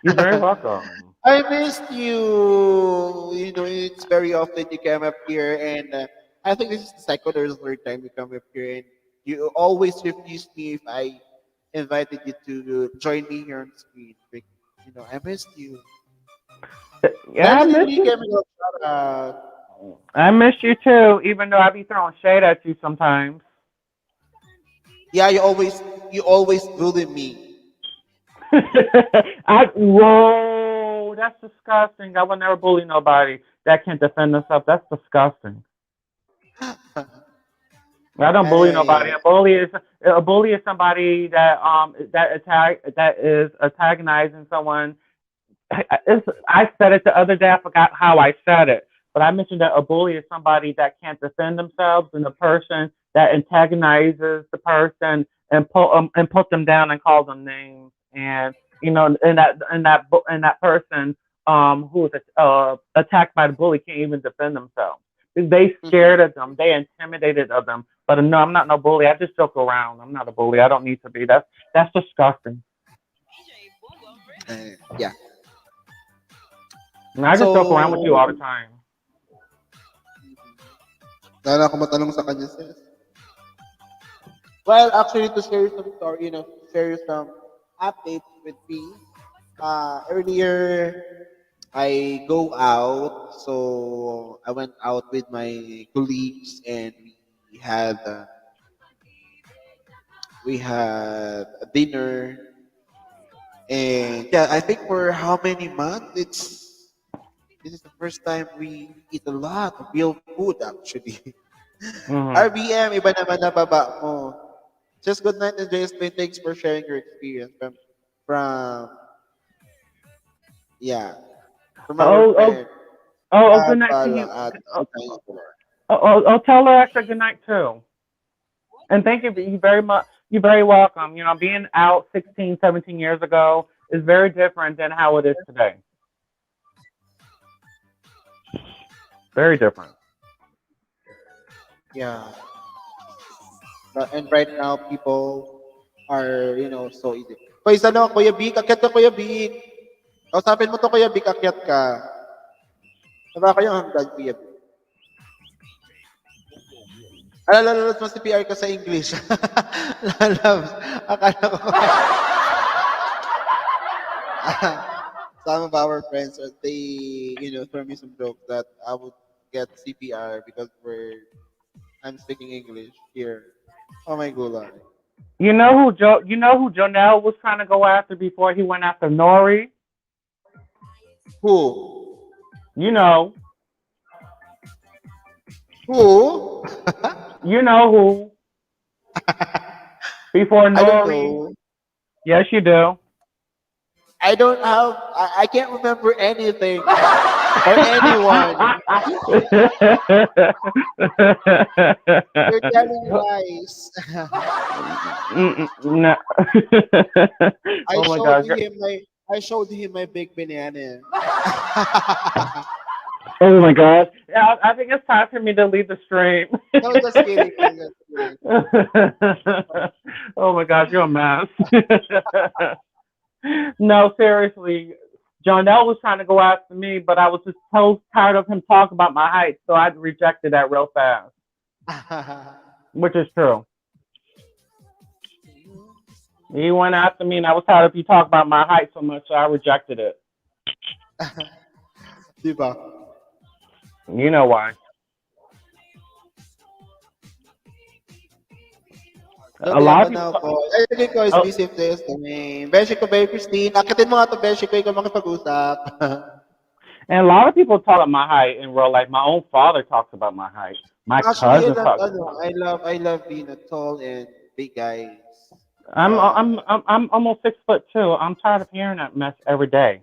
You're very welcome. I missed you. It's very often you come up here, and I think this is the second or third time you come up here, and you always refused me if I invited you to join me here on screen. I missed you. Yeah, I miss Definitely you. giving a shout out. I miss you too, even though I be throwing shade at you sometimes. Yeah, you always bully me. Whoa, that's disgusting. I would never bully nobody that can't defend themselves. That's disgusting. I don't bully nobody. Anyway, A bully is somebody that is antagonizing someone. I said it the other day. I forgot how I said it, but I mentioned that a bully is somebody that can't defend themselves, and a person that antagonizes the person and put them down and call them names, and and that person who is attacked by the bully can't even defend themselves. They mhm. scared of them. They intimidated of them. But no, I'm not no bully. I just joke around. I'm not a bully. I don't need to be. That's disgusting. Yeah. And I just joke around with you So, all the time. wala akong matanong sa kanya, sis. Well, actually, to share some story, share some updates with me. Earlier, I go out, so I went out with my colleagues, and we had a dinner, and yeah, I think for how many months? This is the first time we eat a lot of real food, actually. Hmm. RBM, iba naman na baba mo. Just good night and JS, thanks for sharing your experience from yeah, from our Oh, oh, friend. good night to you. At Oh, tell her I said good night too. And thank you. You very much. You're very welcome. Being out 16, 17 years ago is very different than how it is today. Very different. Yeah. And right now, people are, so easy. Koy, ano, Kuya Big, akyat ka, Kuya Big. Kausapin mo to, Kuya Big, akyat ka. Tama ko yung hanggang, Kuya Big. Lalabas mo si PR ka sa English. Lalabas. Akala ko. Some of our friends, they, throw me some jokes that I would get CPR because I'm speaking English here. Oh my god. You know who Jonelle was trying to go after before he went after Nori? Who? You know. Who? You know who. Before I don't Nori. know. Yes, you do. I can't remember anything or anyone. You're telling lies. No. I Oh my showed gosh. him my I showed him my big banana. Oh my gosh. Yeah, I think it's time for me to leave the stream. No, just kidding. No, just kidding. Oh my gosh, you're a mess. No, seriously. Jonelle was trying to go after me, but I was just so tired of him talking about my height, so I rejected that real fast, which is true. He went after me, and I was tired of you talking about my height so much, so I rejected it. Diba? You know why. Don't A lot of yaman people. ako. Ay, sige ko, is Oh, busy this. Beshi ko, Baby Christine. Akitin mo nga to, Beshi ko, ikaw makipag-usap. And a lot of people talk about my height in real life. My own father talks about my height. My Actually, cousins talk. I love being a tall and big guys. I'm Uh, I'm I'm I'm almost 6 foot two. I'm tired of hearing that mess every day.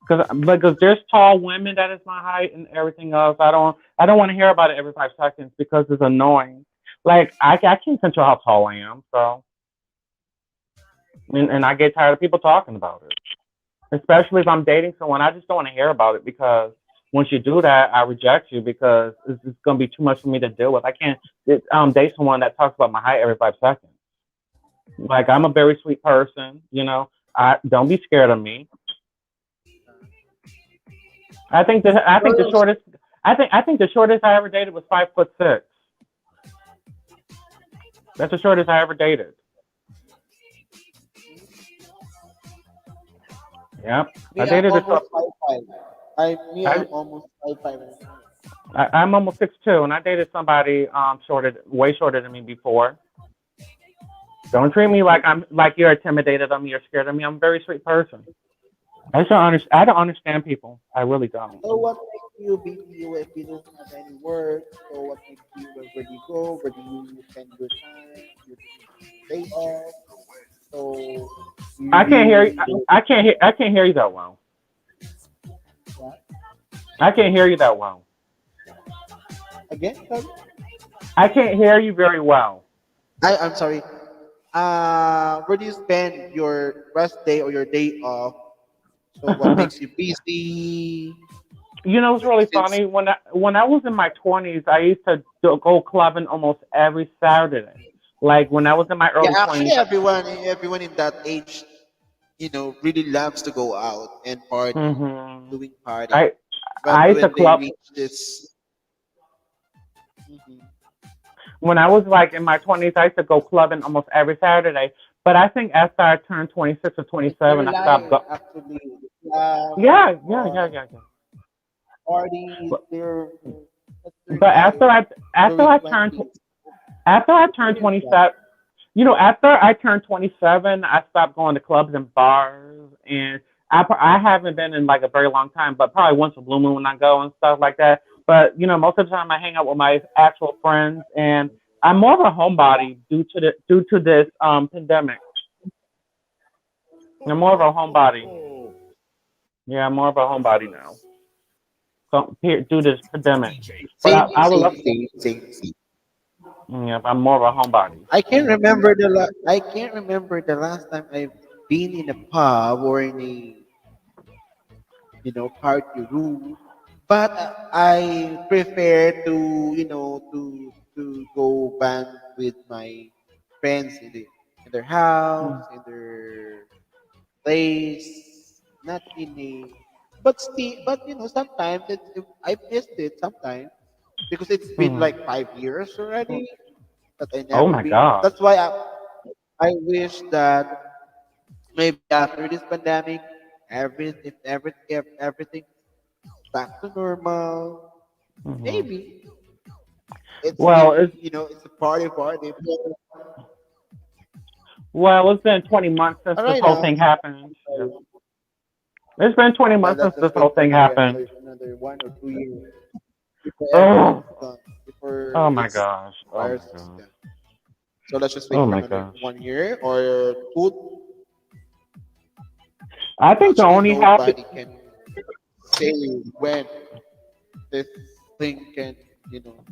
Because there's tall women that is my height and everything else. I don't want to hear about it every 5 seconds because it's annoying. Like I can't control how tall I am. So and I get tired of people talking about it. Especially if I'm dating someone, I just don't want to hear about it because once you do that, I reject you because it's going to be too much for me to deal with. I can't date someone that talks about my height every 5 seconds. Like I'm a very sweet person, you know. I don't be scared of me. I think the shortest I think the shortest I ever dated was 5'6". That's the shortest I ever dated. Yep, I me, I'm dated a almost short. 5'5". I'm I, almost 5'5". I'm almost 6'2", and I dated somebody way shorter than me before. Don't treat me like you're intimidated of me or scared of me. I'm a very sweet person. I don't understand people. I really don't. So what makes you busy if you don't have any work? So what makes you where do you go? Where do you spend your time? Your day off? So you I can't hear you. really don't I can't hear you that well. what? I can't hear you that well. Again, sorry? I can't hear you very well. I'm sorry. Where do you spend your rest day or your day off? So what makes you busy? You know, it's really Since funny. When I was in my 20s, I used to go clubbing almost every Saturday. Like when I was in my yeah, early actually 20s. everyone in that age, really loves to go out and party, hmm doing party. I But I used to when they club reach this, mhm. when I was like in my 20s. I used to go clubbing almost every Saturday. But I think after I turned 26 or It's very 27, I stopped. light actually. Yeah, yeah, Or yeah, yeah, yeah. parties, But, they're at but 35, after early I turned 20s. after I It's turned very 27, after I turned 27, I stopped going to clubs and bars, and I haven't been in like a very long time, but probably once a blue moon when I go and stuff like that. But most of the time I hang out with my actual friends, and I'm more of a homebody due to this pandemic. I'm more of a homebody. Yeah, I'm more of a homebody now. So here due to this pandemic, but same, I would same, love. same, same, same. Yeah, I'm more of a homebody. I can't remember the last time I've been in a pub or in a party room. But I prefer to go band with my friends in their house, Mm. in their place, not in a. But still, sometimes I missed it sometimes because it's been Mm. like 5 years already that I Oh never my been. gosh. That's why I wish that maybe after this pandemic, if everything back to normal, hmm maybe it's Well, in it's it's a party. it's been 20 months since All this right whole now, thing happened. Yeah. It's been 20 months since let's this just wait whole for thing happened. another 1 or 2 years before everything Oh, is done, before oh my this gosh. Oh virus my is gosh. done. So let's just wait Oh for my another gosh. 1 year or two. I think the Actually, only happy. nobody can say when this thing can you know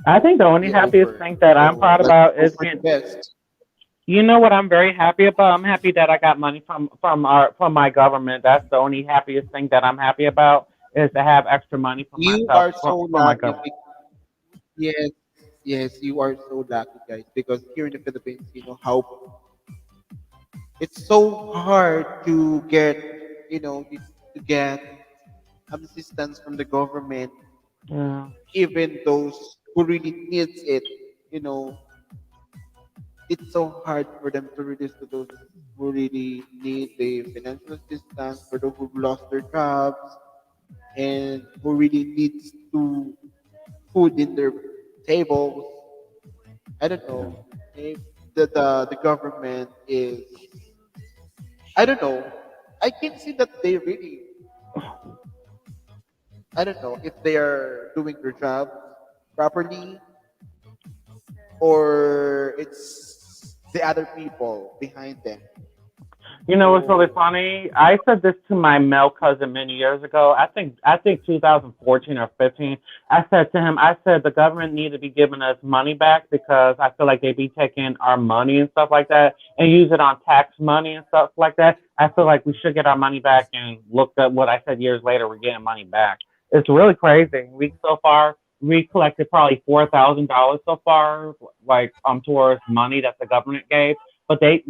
I think the only be happiest over. thing that I'm So proud let's about hope is for the getting. best. You know what I'm very happy about? I'm happy that I got money from my government. That's the only happiest thing that I'm happy about is to have extra money for You myself are so from my lucky. government. Yes, yes, you are so lucky, guys. Because here in the Philippines, how it's so hard to get, to get assistance from the government, Yeah. even those who really needs it. You know, it's so hard for them to reduce to those who really need the financial assistance, for those who lost their jobs and who really needs to food in their tables. I don't know if the government is. I don't know. I can see that they really I don't know if they are doing their job properly or it's the other people behind them. You know what's really So funny? I said this to my male cousin many years ago. I think 2014 or 15. I said to him, I said the government need to be giving us money back because I feel like they be taking our money and stuff like that and use it on tax money and stuff like that. I feel like we should get our money back and look at what I said years later. We're getting money back. It's really crazy. We collected probably $4,000 so far, like towards money that the government gave. But the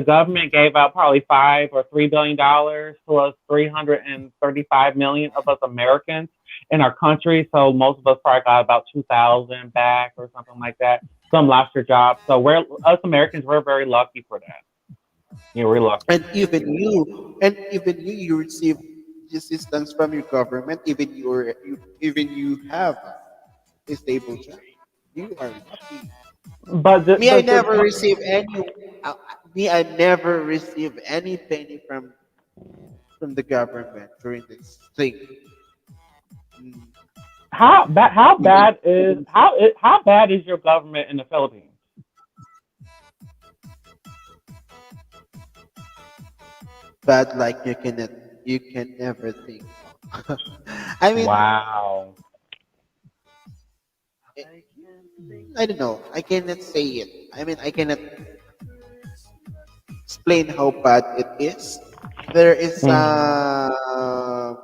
government gave out probably $5 or $3 billion to us, 335 million of us Americans in our country. So most of us probably got about 2,000 back or something like that. Some lost their jobs. So we're us Americans, we're very lucky for that. Yeah, we're lucky. and even you receive assistance from your government, even you have a stable job. You are lucky. But Me, I never receive any. Uh, I never receive any penny from the government during this thing. Mm, even how bad is your government in the Philippines? bad like you can never think. I mean, Wow. I don't know. I cannot say it. I mean, I cannot explain how bad it is. There is Mm,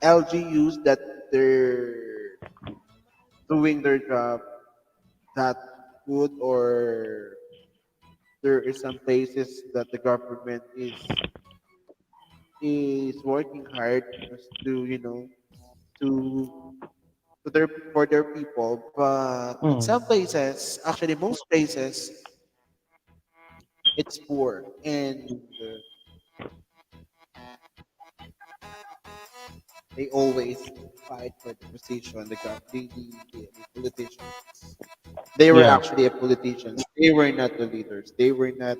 LGUs that they're doing their job that good, or there is some places that the government is working hard just to to to their for their people, but in some mm, places, actually most places, it's poor, and they always fight for the position. The politicians. They were yeah. actually a politicians. They were not the leaders. They were not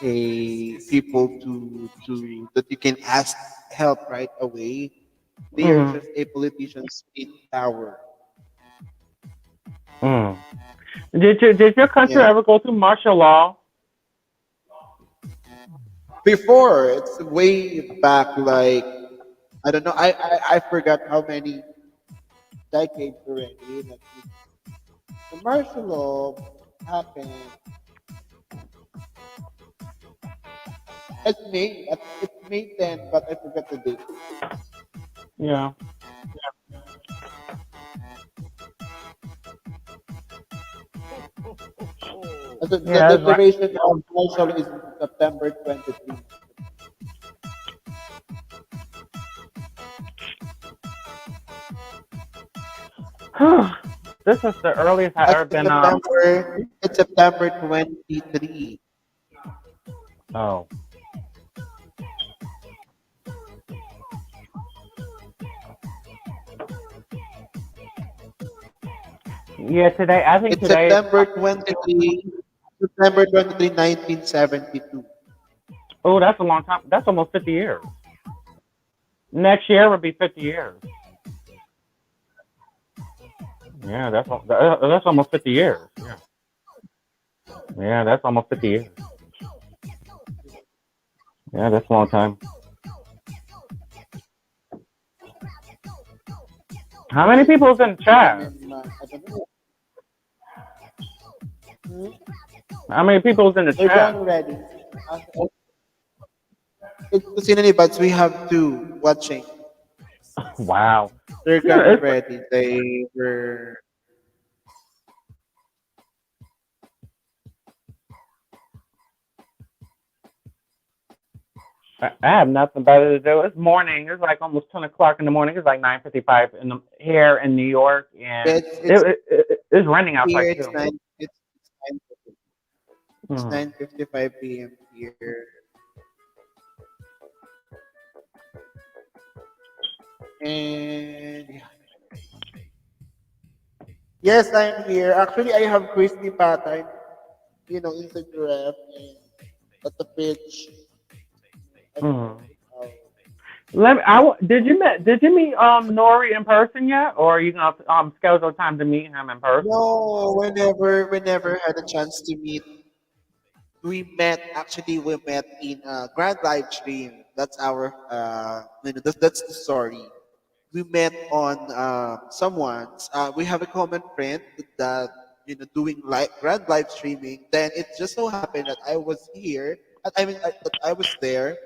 a people to that you can ask help right away. They are Mm, just a politicians in power. mm. Did your country Yeah. ever go through martial law? Before, it's way back, like I don't know. I forgot how many decades already. That the martial law happened. It's May 10th, but I forgot the date. Yeah. The Yeah, that's right. declaration of martial is September 23. This is the earliest I ever been up. It's September 23. Oh. Yeah, today I think It's today September 23, 1972. oh, that's a long time. That's almost 50 years. Next year would be 50 years. Yeah, that's almost 50 years. Yeah. Yeah, that's almost 50 years. Yeah, that's a long time. How many people is in the I chat? mean, I don't know. Hmm? How many people is in the They're gone chat? already. Uh, It's Kusina but we have two watching. Wow. They're gone Yeah, already. They were. I have nothing better to do. It's morning. It's like almost 10 o'clock in the morning. It's like 9:55 in the here in New York, and It's it's raining outside here. It's too. nine. Nine. It's Hmm. 9:55 p.m. here, and yeah. Yes, I'm here. Actually, I have crispy pattern, inside the ref and at the fridge. I don't know Hmm. how. Did you meet Nori in person yet, or are you gonna schedule time to meet him in person? No, whenever had a chance to meet, we met in Grand Live Stream. That's our that's the story. We met on someone's. We have a common friend that doing Grand Live streaming. Then it just so happened that I was here. That I was there.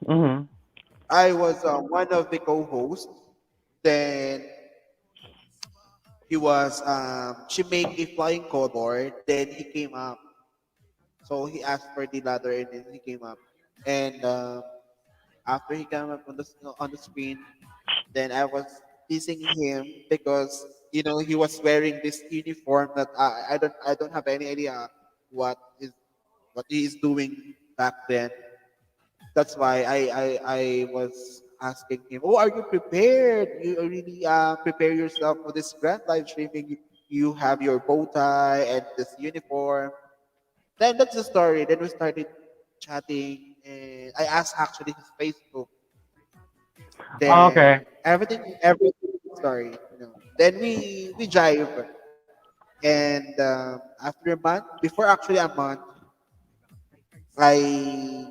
Mhm. I was one of the co-hosts. Then she made a flying color. Then he came up. So he asked for the ladder, and then he came up. And after he came up on the screen, then I was teasing him because he was wearing this uniform that I don't have any idea what is what he is doing back then. That's why I was asking him, "Oh, are you prepared? You really prepare yourself for this grand live streaming. You have your bow tie and this uniform." Then that's the story. Then we started chatting, and I asked actually his Facebook. Then Okay. everything story. Then we jive, and after a month, before actually a month, I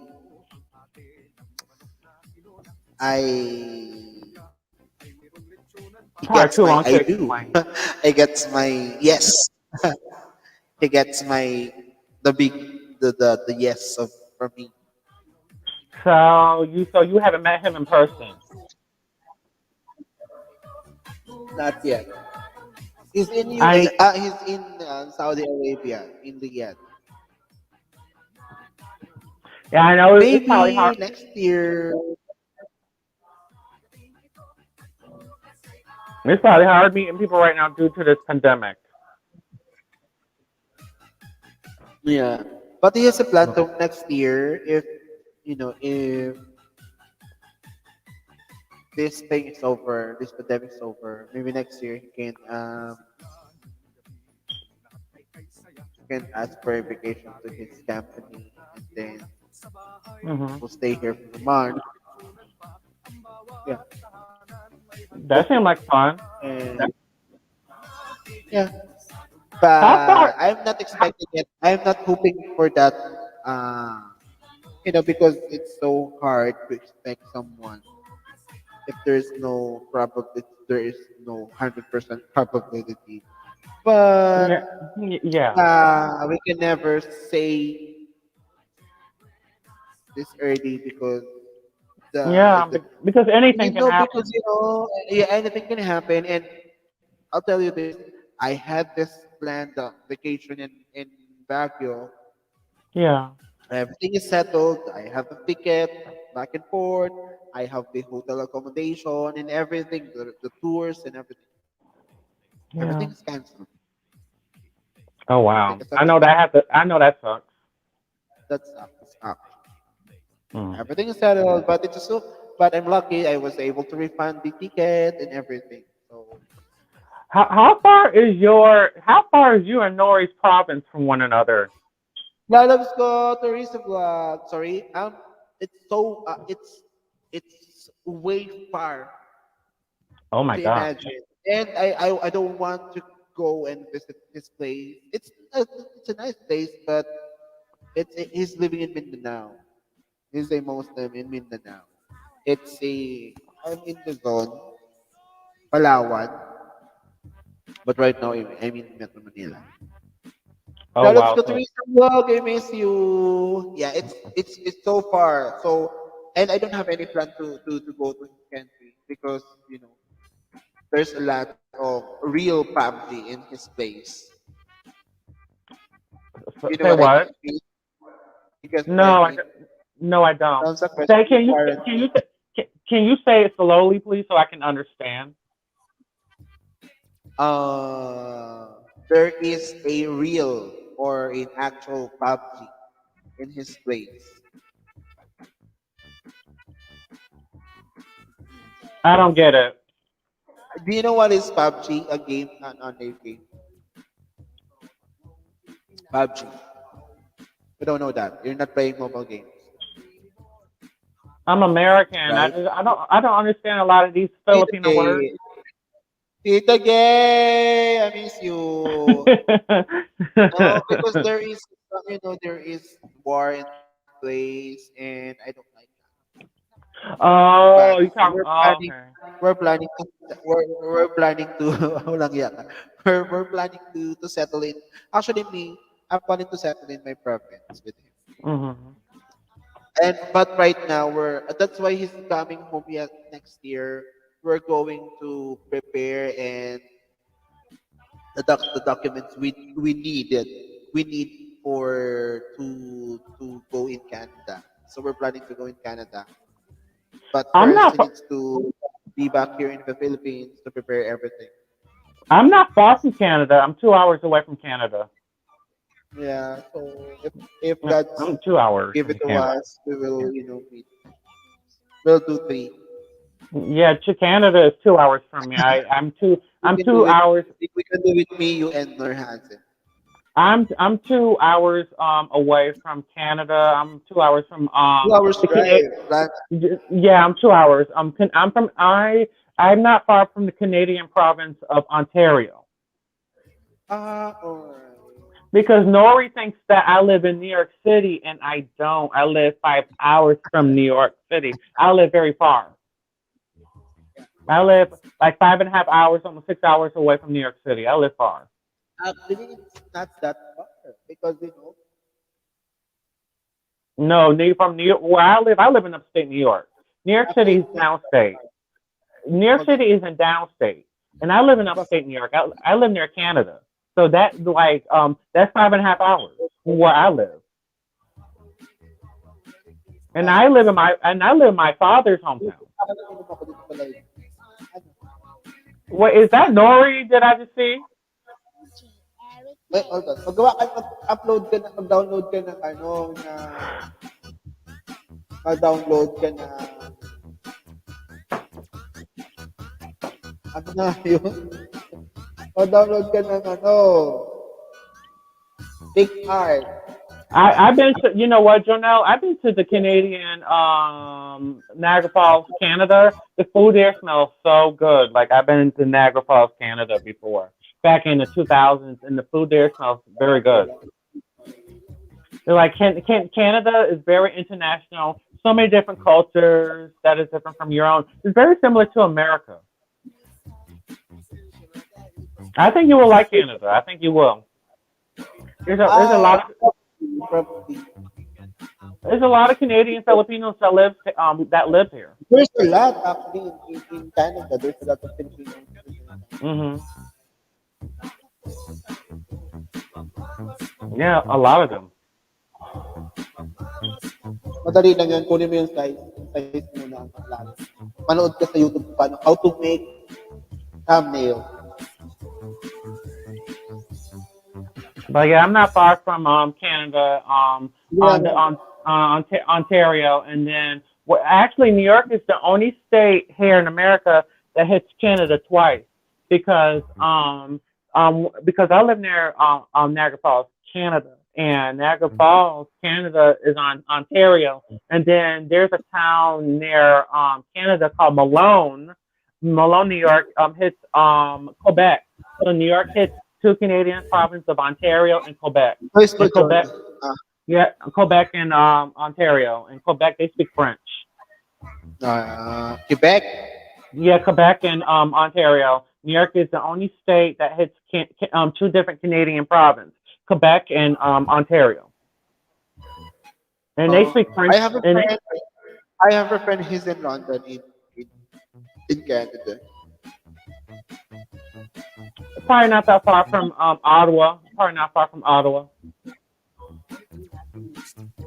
I he Probably gets too my long I to do. explain. He gets my yes. He gets my the big the yes of from me. So you haven't met him in person. Not yet. He's in I UA. He's in Saudi Arabia in Riyadh. Yeah, I know it's probably hard. Maybe next year. It's probably hard meeting people right now due to this pandemic. Yeah, but he has a plan to next year if if this thing is over, this pandemic is over. Maybe next year he can ask for a vacation to his company, and then Hmm. we'll stay here for a month. Yeah, That seemed like fun. and yeah, How but far? I'm not expecting it. I'm not hoping for that. Because it's so hard to expect someone if there is no 100% probability. But Yeah, yeah, we can never say this early because yeah. Because anything can because happen. yeah, anything can happen. And I'll tell you this: I had this planned vacation in Baguio. Yeah, Everything is settled. I have the ticket back and forth. I have the hotel accommodation and everything, the tours and everything. yeah. Everything is canceled. Oh Everything wow. is I settled. know that have to. I know that sucks. That's up. That's up. Mm. Everything is settled, but it's so. But I'm lucky. I was able to refund the ticket and everything. So How far is you and Nori's province from one another? lalabs ko tourism vlog. Sorry. It's way far Oh my to god. imagine. And I don't want to go and visit his place. It's a nice place, but he's living in Mindanao. He's a Muslim in Mindanao. I'm in the zone, Palawan, but right now I'm in Metro Manila. Oh Lalabs wow. ko So tourism vlog, I miss you. Yeah, it's so far. So and I don't have any plan to go to his country because there's a lot of real PUBG in his place. You know say what I what? mean? You guys what I No, mean? no, I don't. Sounds like Say, question quarantine. can you say it slowly, please, so I can understand? Uh, there is a real or an actual PUBG in his place. I don't get it. Do you know what is PUBG? A game, an online game. PUBG. You don't know that. You're not playing mobile games. I'm American. right? I don't understand a lot of these Tita Filipino words. Gay. Tita Gay, I miss you. No, because there is, there is war in place, and I don't like that. But Oh, you talking? Oh, okay. we're planning to, we're planning to, walang yak. We're planning to settle in. Actually, I'm planning to settle in my province with him. Hmm. And but right now that's why he's coming home yet next year. We're going to prepare and the documents we need for to go in Canada. So we're planning to go in Canada. But I'm first not. he needs to be back here in the Philippines to prepare everything. I'm not far from Canada. I'm 2 hours away from Canada. Yeah. So if No, God's I'm 2 hours give it from to Canada. us, we will meet. We'll do three. Yeah, to Canada is 2 hours from me. I'm two. We I'm can do two it. hours. We can do it. Me, you, and Norhansen. I'm 2 hours away from Canada. I'm 2 hours from 2 hours the drive. That. Yeah, I'm 2 hours. I'm from I'm not far from the Canadian province of Ontario. Alright. Because Nori thinks that I live in New York City, and I don't. I live 5 hours from New York City. I live very far. I live like 5.5 hours, almost 6 hours away from New York City. I live far. Actually, it's not that far because No, from New York, where I live in upstate New York. New York City is update na. downstate. New York Okay. City is in downstate, and I live in upstate New York. I live near Canada, so that's 5.5 hours from where I live, and I live in my father's hometown. Nakakainom ako dito sa live. Ano? What is that Nori that I just see? Wait, hold on. Mag-upload ka na, mag-download ka ng mag-download ka na, ano na yun? Mag-download ka ng Big Art. I've been to, you know what, Jonelle? I've been to the Canadian Niagara Falls, Canada. The food there smells so good. Like I've been to Niagara Falls, Canada before, back in the 2000s, and the food there smells very good. They're like Canada is very international. So many different cultures that is different from your own. It's very similar to America. I think you will like Canada. I think you will. There's a lot of Probably. Canadian Filipinos that live here. There's a lot actually in Canada. There's a lot of Filipinos. Hmm. Yeah, a lot of them. Madali lang yun. Kunin mo yung size muna ang plan. Manood ka sa YouTube kung paano, how to make thumbnail. But yeah, I'm not far from Canada, Ontario, and then actually New York is the only state here in America that hits Canada twice because I live near Niagara Falls, Canada, and Niagara Falls, Canada is on Ontario, and then there's a town near Canada called Malone, New York hits Quebec, so New York hits two Canadian provinces of Ontario and Quebec. Voice And Quebec, Ah, yeah, Quebec and Ontario. In Quebec, they speak French. Quebec. Yeah, Quebec and Ontario. New York is the only state that hits two different Canadian provinces, Quebec and Ontario. And they speak French. I have a And friend. I have a friend. He's in London in, in Canada. probably not that far from Ottawa. Probably not far from Ottawa.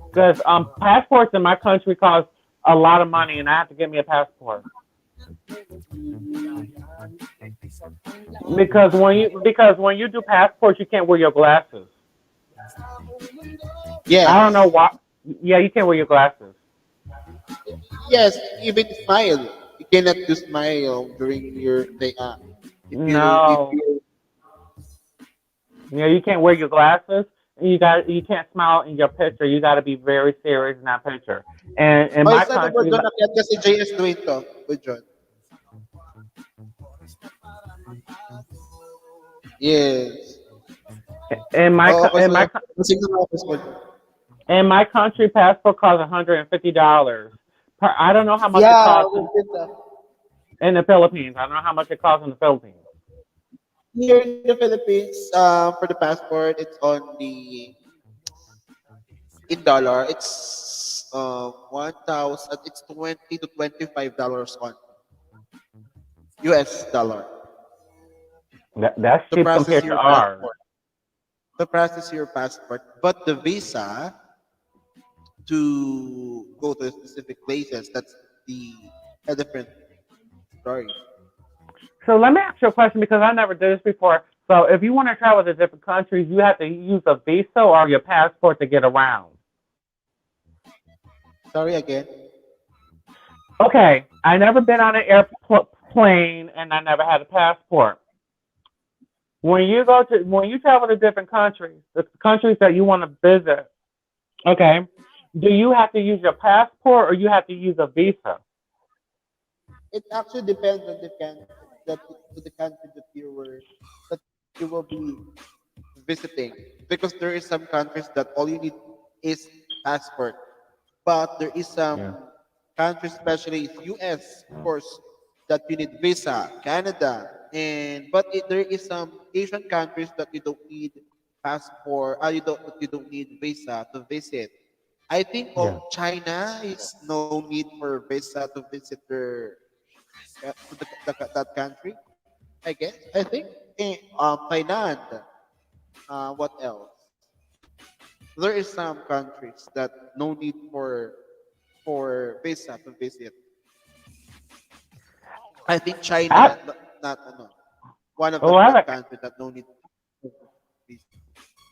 Because passports in my country cost a lot of money, and I have to get me a passport. Because when you do passports, you can't wear your glasses. Yes. I don't know why. Yeah, you can't wear your glasses. Yes. Even smile. You cannot do smile during your day. If No. you Yeah, you can't wear your glasses. you can't smile in your picture. You got to be very serious in that picture. And in Oy, my sana mo country, John akyat kasi JS Dwayne to. With John. Yes. in my Oo, kasi in my kasi nga ako sa in my country, passport costs $150. I don't know how much it Yeah, costs with that. in the Philippines. I don't know how much it costs in the Philippines. Here in the Philippines, for the passport, it's only in dollar. It's 1,000. It's $20 to $25 on US dollar That's to cheap process compared to your ours. passport. To process your passport, but the visa to go to specific places, that's the a different story. So let me ask you a question because I never did this before. So if you want to travel to different countries, you have to use a visa or your passport to get around. Sorry again. Okay, I never been on an airplane and I never had a passport. When you travel to different countries, the countries that you want to visit, okay, do you have to use your passport or you have to use a visa? It actually depends on the country that to the country that you will be visiting, because there is some countries that all you need is passport, but there is some Yeah. countries, especially US, of course, that you need visa. Canada, and but there is some Asian countries that you don't need passport. You don't need visa to visit. I think Yeah. China is no need for visa to visit that country. I think Thailand. What else? There is some countries that no need for visa to visit. I think I, China, not no, one of oh, I that have, country that no need visa.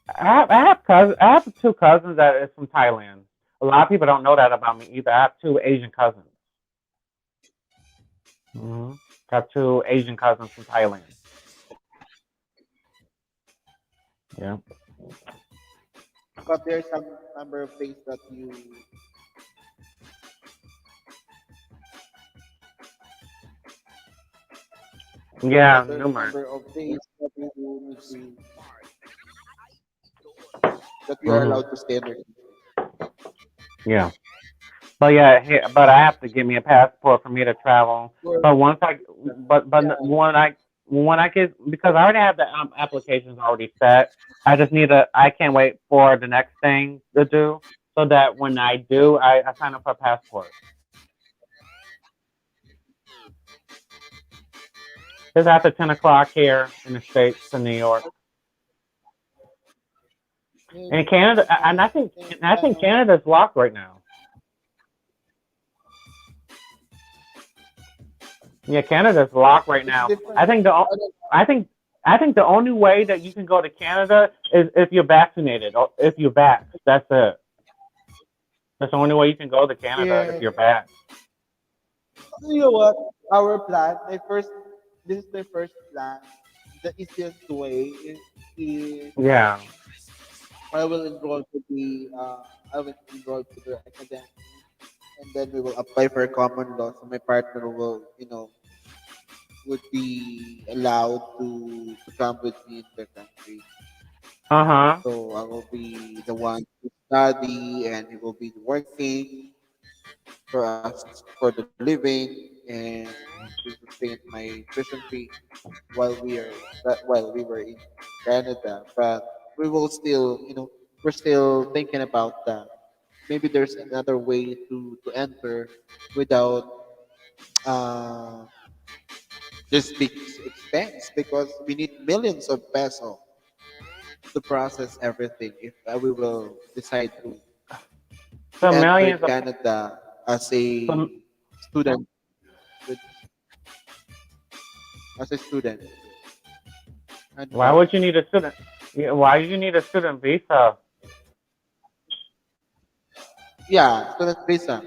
I have two cousins that is from Thailand. A lot of people don't know that about me either. I have two Asian cousins. hmm Got two Asian cousins from Thailand. Yeah. But there's some number of things that Yeah, there's numerous. number of things that you need that you are hmm allowed to stay in their Yeah. But yeah, but I have to get me a passport for me to travel. country. But once I, but Yeah, when I get because I already have the applications already set. I just need a. I can't wait for the next thing to do so that when I do, I sign up for a passport. It's after 10 o'clock here in the states in New York. and And Canada, and and I think Canada's locked right now. Yeah, Canada's locked right it's now. different. I think I think I think the only way that you can go to Canada is if you're vaccinated or if you're vaxxed. That's it. That's the only way you can go to Canada if Yeah. you're vaxxed. You know what? Our plan, this is my first plan. The easiest way is Yeah. I will enroll to I will enroll to the academy, and then we will apply for common law. So my partner will, would be allowed to come with me in the country. Uh huh. So I will be the one to study, and he will be working for us for the living and to sustain my tuition fee while we were in Canada. But we will still, we're still thinking about that. Maybe there's another way to enter without uh, this big expense, because we need millions of peso to process everything if we will decide to So enter millions of. Canada as a So student with as a student. And why would you need a student? Yeah, why do you need a student visa? yeah, student visa.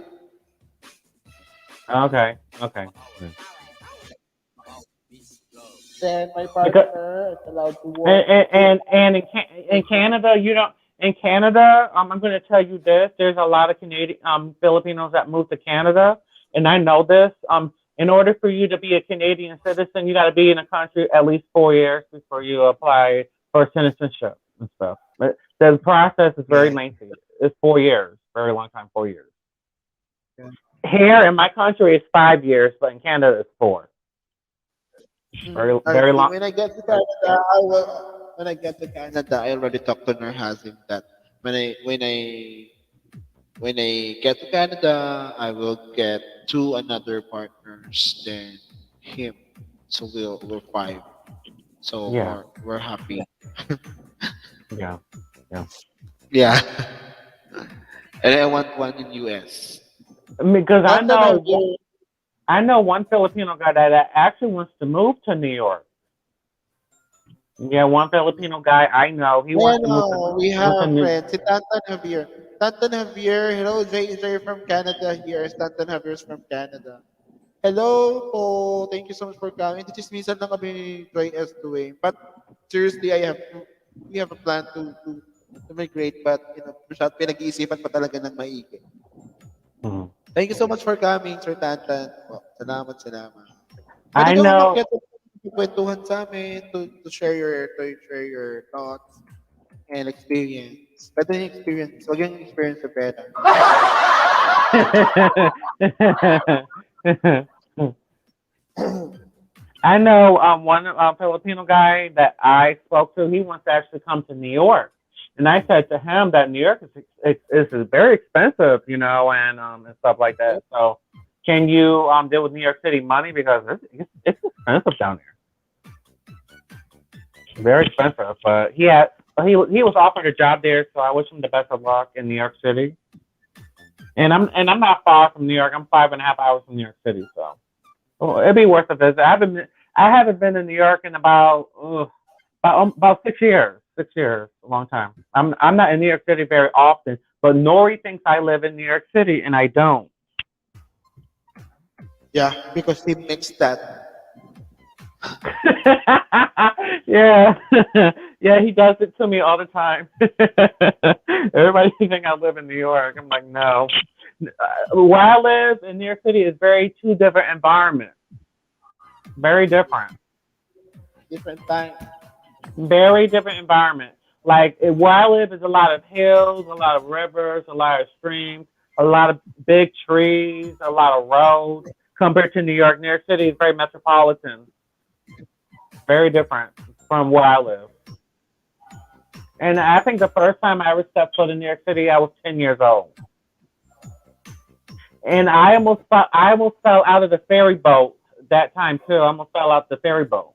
Okay. Okay. Yeah. Then my Because partner is allowed to work. and in Canada you don't. in Canada, I'm going to tell you this. There's a lot of Canadian Filipinos that move to Canada, and I know this. In order for you to be a Canadian citizen, you got to be in the country at least 4 years before you apply for citizenship and stuff. But the process is very Yeah. lengthy. It's 4 years, very long time, 4 years. Yeah. Here in my country, it's 5 years, but in Canada, it's 4. Very, very Okay. long. When I get to Canada, I will. When I get to Canada, I already talked to Nurhazim that when I get to Canada, I will get two another partners than him. So we're five. So Yeah, we're happy. yeah, yeah. Yeah. And I want one in US. Because Tantan, have you? I know one Filipino guy that actually wants to move to New York. Yeah, one Filipino guy I know, he wants to Bueno, we move to have New. friends. Si Tantan Javier. Tantan Javier. Hello, Jay from Canada here. Tantan Javier is from Canada. Hello po. Thank you so much for coming. Chismisan lang kami ni Joy S doing. But seriously, we have a plan to migrate, but masyad pinag-iisipan pa talaga ng maigi. Mhm. Thank you so much for coming, Sir Tantan. Oh, salamat. Pwede I ka know. umakyat kwentuhan sa amin to share your thoughts and experience. Pwede yung experience. Huwag yung experience sa pera. I know one Filipino guy that I spoke to. He wants to actually come to New York, and I said to him that New York is very expensive, and stuff like that. So, can you deal with New York City money because it's expensive down there, very expensive. But he was offered a job there, so I wish him the best of luck in New York City. And I'm not far from New York. I'm 5.5 hours from New York City, so. Oh, it'd be worth a visit. I haven't been to New York in about 6 years. 6 years, a long time. I'm not in New York City very often, but Nori thinks I live in New York City, and I don't. Yeah, because he makes that. Yeah, yeah, he does it to me all the time. Everybody thinks I live in New York. I'm like, no. Where I live in New York City is two different environments. Very different. Different time. Very different environment. Like where I live is a lot of hills, a lot of rivers, a lot of streams, a lot of big trees, a lot of roads. Compared to New York, New York City is very metropolitan. Very different from where I live. And I think the first time I ever stepped foot in New York City, I was 10 years old. And I almost fell out of the ferry boat that time too. I almost fell out the ferry boat.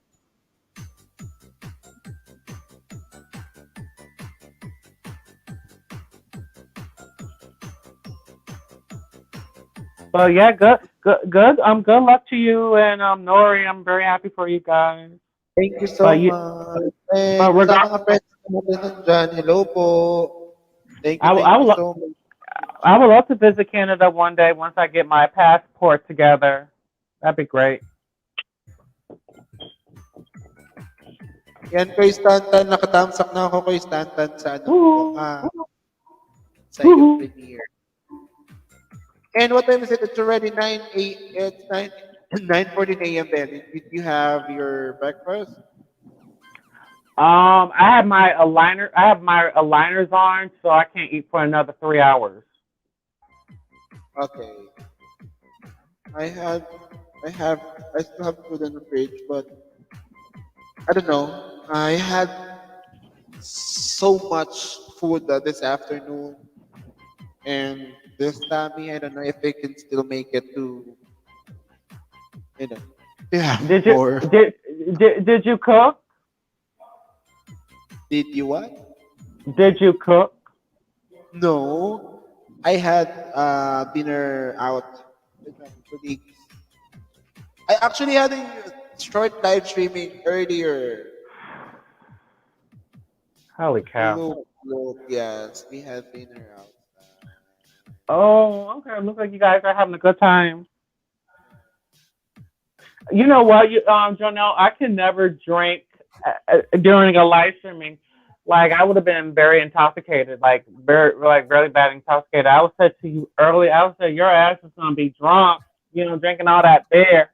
But yeah, good. Good luck to you and Nori. I'm very happy for you guys. Thank you so But you, much. but And sa regard, mga friends natin nandyan, hello po. I, Thank I you would so much. I would love to visit Canada one day once I get my passport together. That'd be great. Yan kay Stanton, nakatamsak na ako kay Stanton sa Woo, sa iyong woo. premiere. And what time is it? It's already 9:14 a.m. then. Did you have your breakfast? I have my aligners on, so I can't eat for another 3 hours. Okay. I had I still have food in the fridge, but I don't know. I had so much food this afternoon, and this tummy, I don't know if I can still make it to, you know, yeah, Did you more. did you cook? Did you what? Did you cook? No, I had dinner out with my colleagues. I actually had a short live streaming earlier. Holy cow! Look, yes, we had dinner out. Oh, okay. Looks like you guys are having a good time. You know what, Jonelle? I can never drink during a live streaming Like I would have been very intoxicated, like really bad intoxicated. I would say to you early, I would say your ass is gonna be drunk, drinking all that beer.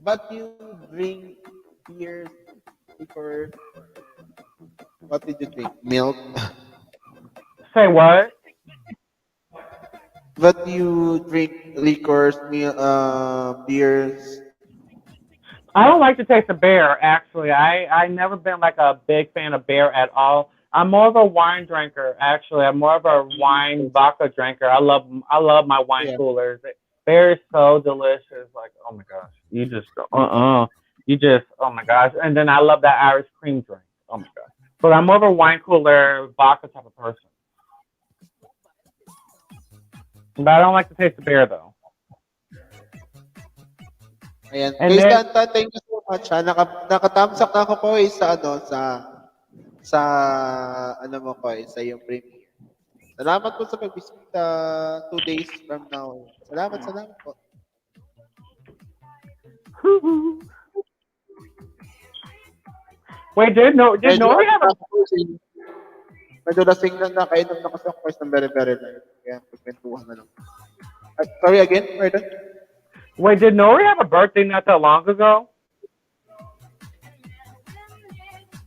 But you drink beers, liquor. What did you drink? Milk. Say what? But you drink liquors, beers. I don't like to taste of beer. Actually, I never been like a big fan of beer at all. I'm more of a wine drinker. Actually, I'm more of a wine vodka drinker. I love my wine Yeah. coolers. Beer is so delicious. Like oh my gosh, you just oh my gosh. And then I love that Irish cream drink. Oh my gosh. But I'm more of a wine cooler vodka type of person. But I don't like to taste the beer though. Ayan. And Kay then Stanta, thank you so much. Ha. Nakatamsak na ako po sa sa ano mo ko sa iyong premiere. Salamat po sa pagbisita 2 days from now. Salamat po. wait, did Medyo Nori ano have na a ako medyo lasing na nakainom na kasi ako guys ng very light. Kaya pagkwentuhan na lang. Sorry again, pardon? wait? Did Nori have a birthday not that long ago?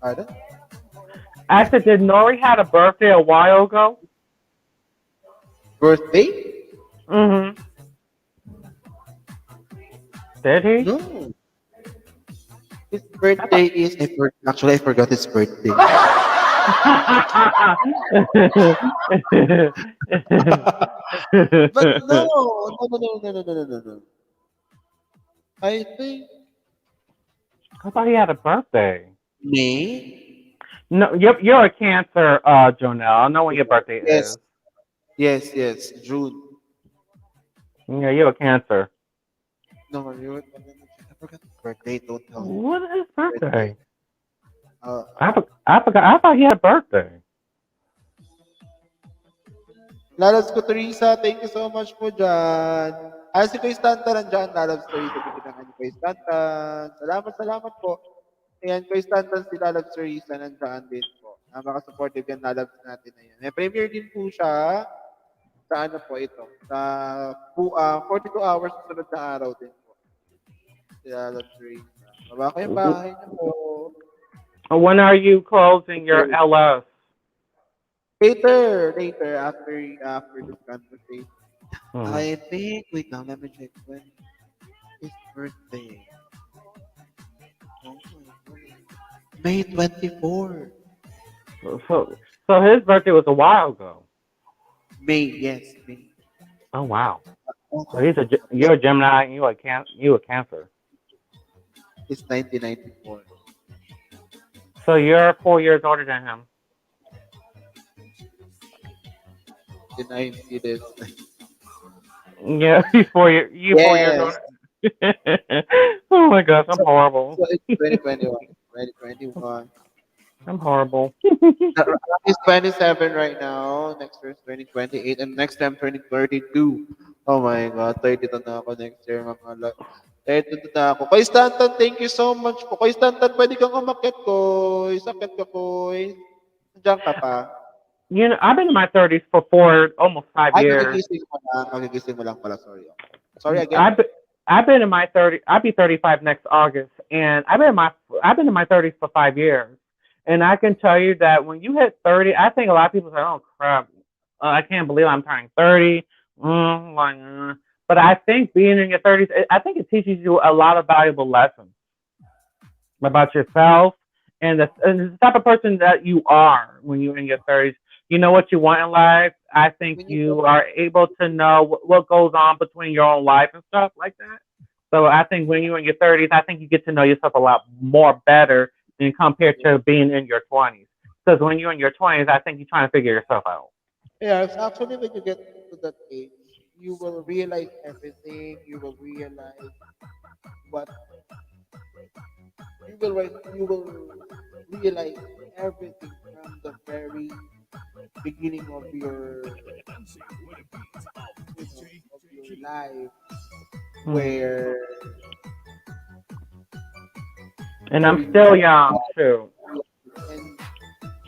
Pardon? I said, did Nori had a birthday a while ago? Birthday? Mm-hmm. Did he? No. His birthday is actually I forgot his birthday. But no, no. I think I thought he had a birthday. May. No, you're a Cancer, Jonelle. I know when your birthday Yes, is. yes, June. Yeah, you're a Cancer. No, I forgot his birthday. Don't tell me What is his birthday. birthday? Uh, I forgot. I thought he had a birthday. Lalabs ko Teresa, thank you so much po dyan. Si Kuya Stanton nandiyan, Lalabs Teresa, bibigyan ni Kuya Stanton. Salamat po. Ayan, Kuya Stanton, si Lalabs Teresa, nandiyan din po. Makasupportive yan, Lalabs natin na yan. May premiere din po siya sa ano po ito, sa 42 hours susunod na araw din po. Si Lalabs Teresa. Baba ko yung bahay niyo po. When are you closing your LS? Later, after this conversation. Hmm. I think, wait now, let me check when his birthday. Oh, May 24. So his birthday was a while ago. May, yes, May. Oh wow. Oh, So you're a Gemini and you a Cancer. it's 1994. So you're 4 years older than him. Did I see this? Yeah, you 4 years Yes. older. Oh my gosh, I'm horrible. So it's 2021. 2021. I'm horrible. He's 27 right now. Next year is 2028. And next time, 2032. Oh my God. 32 na ako next year, mga 32 na ako. Koy Stanton, thank you so much po. Koy Stanton, pwede kang umakyat, Koy. Sakit ka, Koy. Diyan ka pa. I've been in my 30s for almost 5 years. Magigising mo lang pala. Sorry again. I've been in my 30. I'll be 35 next August, and I've been in my 30s for 5 years. And I can tell you that when you hit 30, I think a lot of people say, "Oh crap, I can't believe I'm turning 30." But I think being in your 30s, I think it teaches you a lot of valuable lessons about yourself and the type of person that you are when you're in your 30s. You know what you want in life. I think When you you go, are able to know what goes on between your own life and stuff like that. So I think when you're in your 30s, I think you get to know yourself a lot more better than compared to being in your 20s. Because when you're in your 20s, I think you're trying to figure yourself out. yes, actually, when you get to that age, you will realize everything. You will realize what you will realize everything from the very beginning of your life, Hmm. where And I'm during still young too. and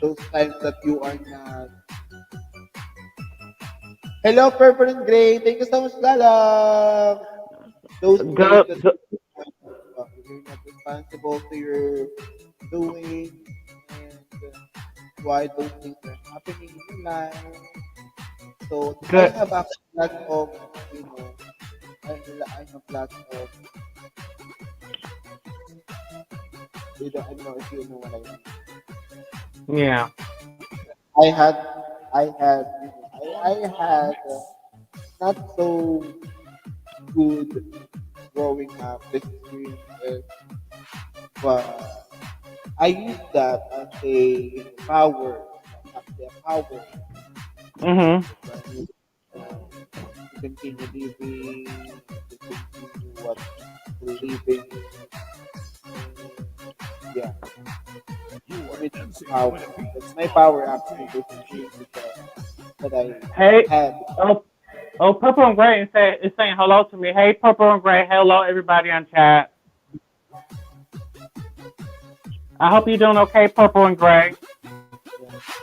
those times that you are not. Hello, Purple and Gray. Thank you so much, Lala. Those days Good, that good. you're not responsible to your doing and why those things are happening in your life. So I Good. have a lot of, you know, I have lots of, I don't know if you know what I mean. Yeah. I had, I had not so good growing up this experiences, but I use that as a power, actually a power Mhm. right? To continue living, to continue what living. Yeah, for me that's a power. That's my power actually. Those experiences that I Hey. had. Oh, oh, Purple and Gray is saying hello to me. Hey, Purple and Gray. Hello, everybody on chat. I hope you're doing okay, Purple and Gray.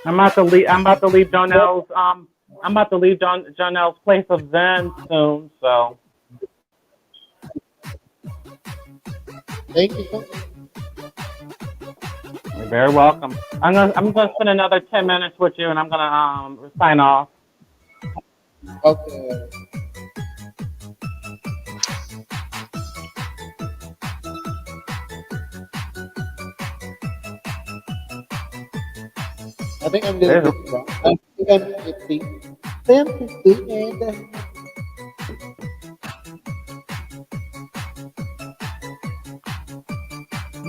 I'm about to leave. I'm about to leave Jonelle's. I'm about to leave Jonelle's place of Zen soon. So Thank you so you're very welcome. I'm gonna spend another 10 minutes with you, and I'm gonna sign off. much. Okay. I think I'm a little There's bit wrong. I think I'm 50. I'm 50 and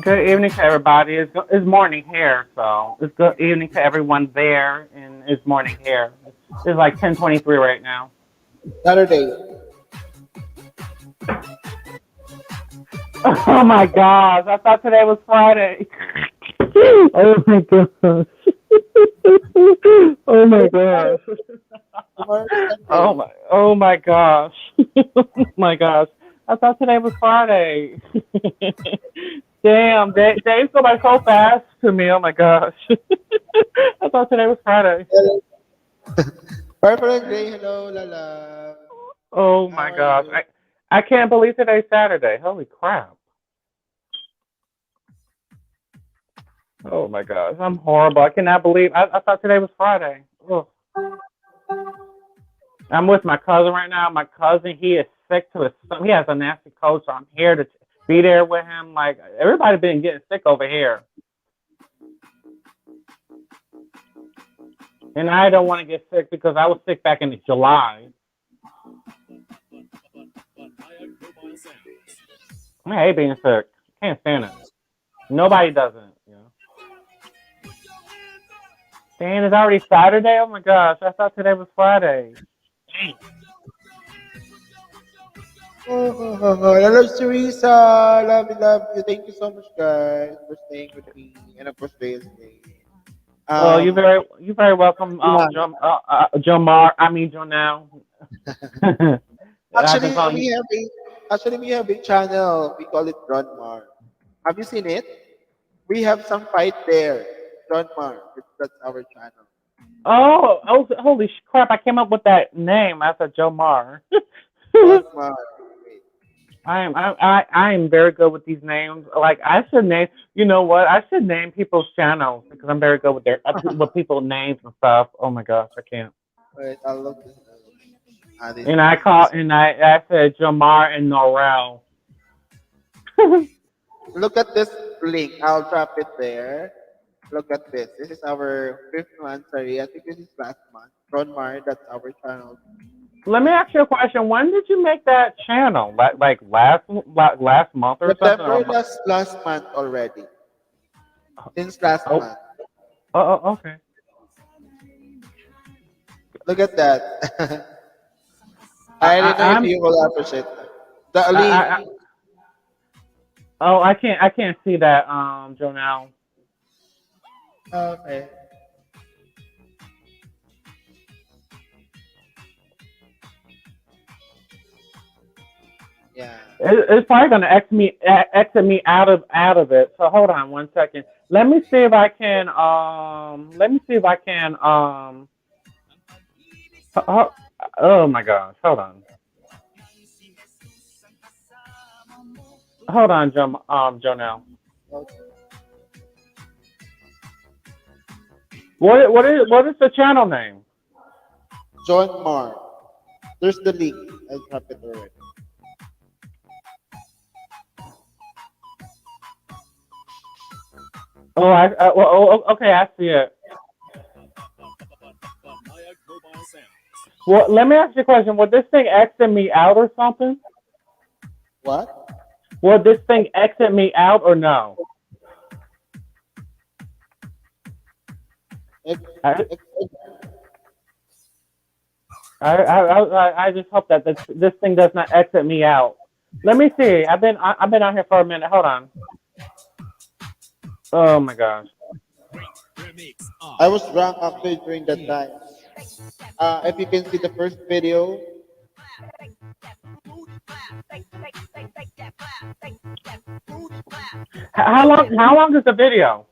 good evening to everybody. It's morning here, so it's good evening to everyone there, and it's morning here. It's like 10:23 right now. Saturday. Oh my gosh! I thought today was Friday. Oh my gosh! Oh my gosh! Tomorrow is Oh Sunday. my! Oh my gosh! Oh my gosh! I thought today was Friday. Damn, days go by so fast to me. Oh my gosh! I thought today was Friday. Purple and Gray, hello, Lala. Oh How my are gosh! you? I can't believe today's Saturday. Holy crap! Oh my gosh! I'm horrible. I cannot believe. I thought today was Friday. Ugh. I'm with my cousin right now. My cousin, he is sick to his stomach. He has a nasty cold, so I'm here to be there with him. Like everybody been getting sick over here, and I don't want to get sick because I was sick back in July. I hate being sick. Can't stand it. Nobody does it. You know. Dang, it's already Saturday. Oh my gosh! I thought today was Friday. Dang. Hello, Teresa. Love you. Thank you so much, guys, for staying with me. And of course, Reyes Day. Oh, Um, you very welcome, yeah. Jomar. I mean Jonelle. I've been Actually, calling you. we have a channel. We call it Ronmar. Have you seen it? We have some fight there. Ronmar. That's our channel. Oh, holy crap! I came up with that name as a Jomar. Ronmar. I am very good with these names. Like I should name. You know what? I should name people's channels because I'm very good with their with people names and stuff. Oh my gosh, I can't. Wait, I'll look this up. This And I name call is. and I said Jamar and Norel. Look at this link. I'll drop it there. Look at this. This is our fifth month. Sorry, I think this is last month. Ronmar. That's our channel. Let me ask you a question. When did you make that channel? Like last month or something? September last month already. Since last Oh, month. okay. Look at that. I, I don't know I if I'm you will appreciate the I link. oh I can't see that Jonelle. Okay. Yeah. It's probably gonna exit me out of it. So hold on one second. Let me see if I can. Let me see if I can. Oh, oh my gosh. Hold on. Hold on, Jonelle. What is the channel name? John Mark. There's the link. I drop it already. Oh, okay, I see it. Well, let me ask you a question. Would this thing exit me out or something? What? Would this thing exit me out or no? Ex- I ex- I just hope that this thing does not exit me out. Let me see. I've been out here for a minute. Hold on. Oh my gosh. I was drunk actually during that time. If you can see the first video, How long is the video?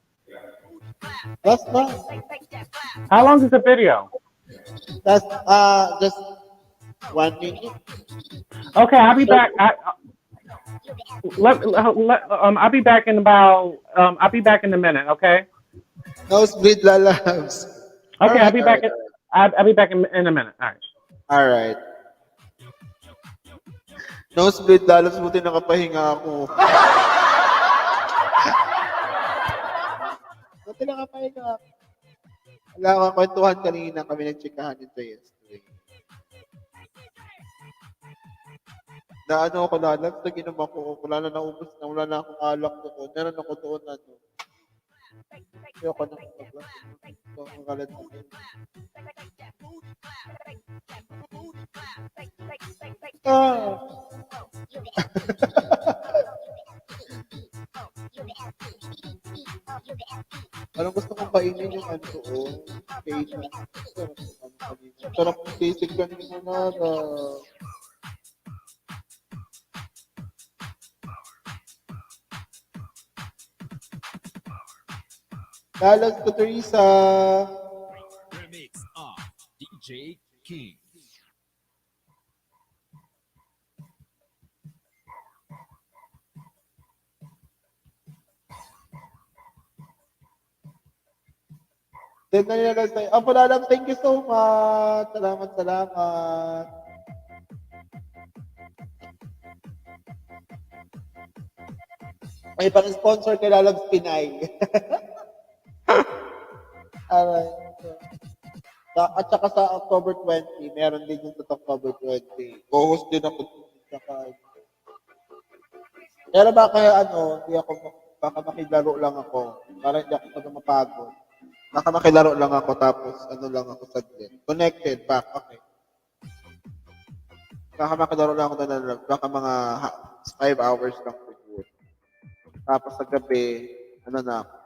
that's not. How long is the video? That's just 1 minute. Okay, I'll be back. I'll be back in about. I'll be back in a minute. Okay. Nosebleed lalabs. All Okay, I'll right, be all back. right, all right. I'll be back in a minute. All right. All right. Nosebleed lalabs, buti nakapahinga ako. Buti nakapahinga ako. Wala akong kwentuhan kanina kami nagtsikahan nito yesterday. Na ano ako lalabs, nag-inom ako. Wala na naubos na. Wala na akong alak doon. Meron ako doon ano. Ayoko na mag-vlog. Ito ang kalat na yun. Ah! Parang gusto kong kainin yung ano doon. Cajun. Sarap ng ano kanina. Sarap ng sisig kanina na. Lalas ko, Teresa. Then na-realize tayo. Oh, Palalam, thank you so much. Salamat, salamat. May pang-sponsor kay Lalabs Pinay. Alright. At saka sa October 20, meron din yung sa October 20. Co-host din ako. Saka, pero baka ano, hindi ako, baka makilaro lang ako. Para hindi ako mapagod. Baka makilaro lang ako tapos ano lang ako saglit. Connected back, okay. Baka makilaro lang ako na baka mga 5 hours lang siguro. Tapos sa gabi, ano na ako.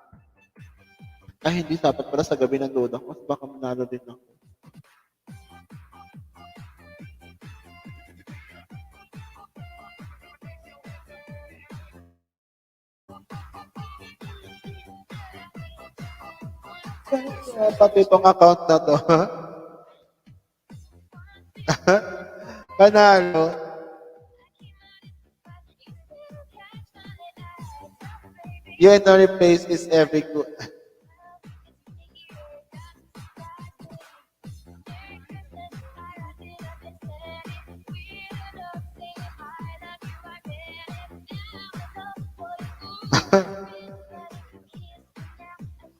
Ay, hindi dapat pala sa gabi nanood ako. Mas baka manalo din ako. Pati itong account na to. Panalo. You no replace is every good.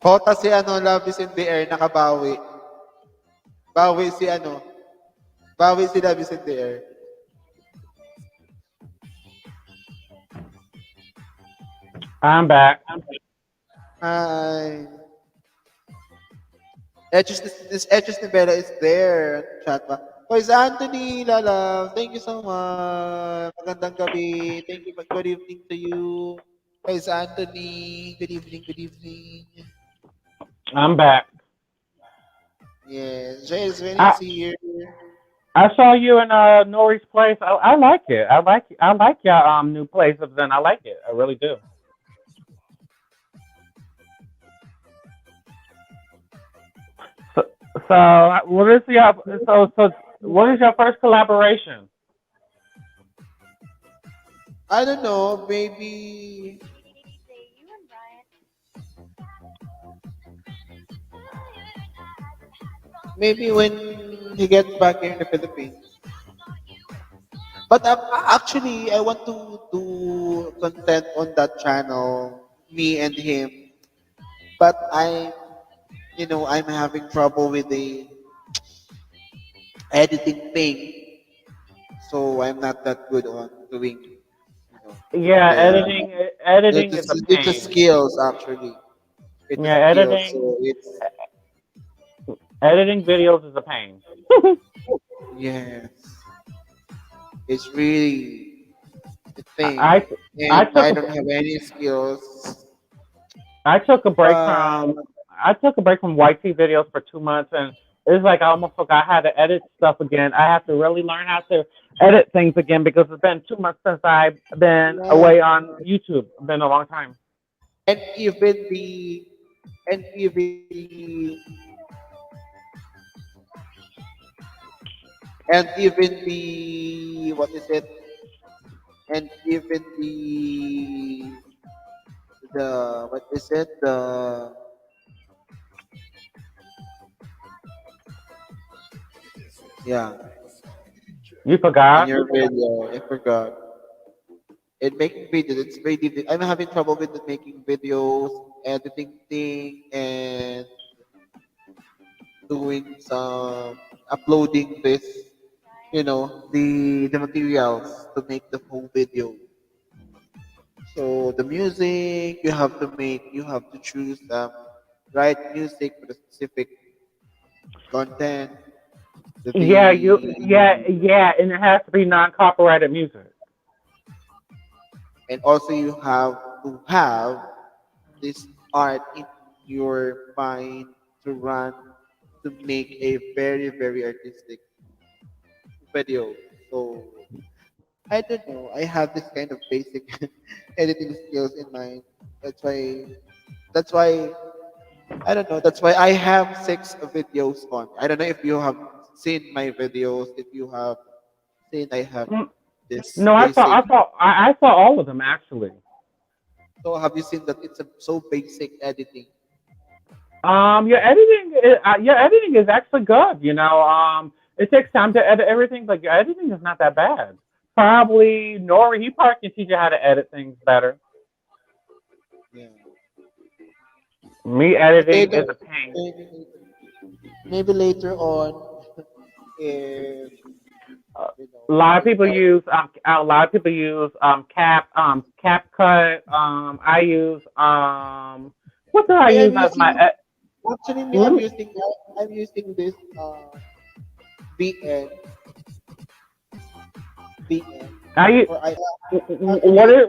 Hota si ano, Love is in the air, nakabawi. Bawi si ano. Bawi si Love is in the air. I'm back. Hi. Etchus ni Bella is there. Chat pa. Boys Anthony, Lala, thank you so much. Magandang gabi. Thank you. Good evening to you. Boys Anthony, good evening, good evening. I'm back. Yes, Jay is I, here. I saw you in Nori's place. I like it. I like your new place of Zen. I like it. I really do. So, so what is your what is your first collaboration? I don't know, maybe when he gets back here in the Philippines. But actually, I want to do content on that channel, me and him. But I'm having trouble with the editing thing, so I'm not that good on doing, Yeah, the editing is a it's a pain. skills actually. It's a Yeah, skills, so it's editing videos is a pain. yes, it's really the thing, I I and took I a don't have any skills. I took a break But from I took a break from YT videos for 2 months, and it's like I almost forgot how to edit stuff again. I have to really learn how to edit things again because it's been 2 months since I've been yeah, away on YouTube. It's been a long time. and even the and even the and even the what is it? And even the what is it? The yeah, You in forgot? your video, I forgot. In making videos, it's very difficult. I'm having trouble with the making videos, editing thing, and doing some uploading this, the materials to make the whole video. So the music you have to choose right music for the specific content. Yeah, you yeah The yeah, and it has to be non-copyrighted music. and also you have to have this art in your mind to run to make a very very artistic video. So I don't know. I have this kind of basic editing skills in mind. That's why. That's why I don't know. That's why I have 6 videos on. I don't know if you have seen my videos. If you have seen, I have Mm, this No, basic. I saw all of them actually. So have you seen that it's so basic editing? Your editing is actually good. It takes time to edit everything, but your editing is not that bad. Probably Nori, he probably can teach you how to edit things better. Yeah. Me But editing later, is a pain. maybe later on, if Uh, a lot of people use CapCut. I use what do I me, use as my actually me, let me I'm using this VN VN I use, or I what actually is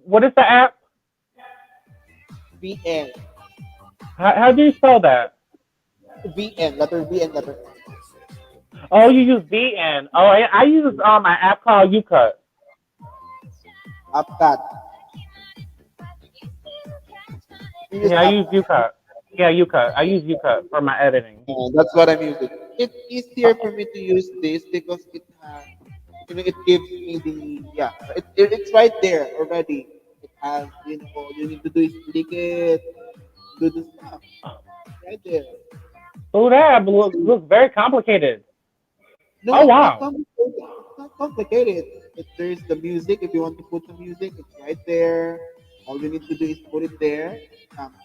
what is the app? VN How do you spell that? VN letter V and letter Oh, you use VN. Oh, I use an app called UCut. UpCut. You use Yeah, I use UpCut. UCut. Yeah, UCut. I use UCut for my editing. That's what I'm using. It's easier for me to use this because it has, it gives me the yeah. It's right there already. It has, all you need to do is click it, do the stuff right there. Oh, that looks very complicated. No, Oh it's not wow. complicated. It's not complicated. There's the music. If you want to put some music, it's right there. All you need to do is put it there.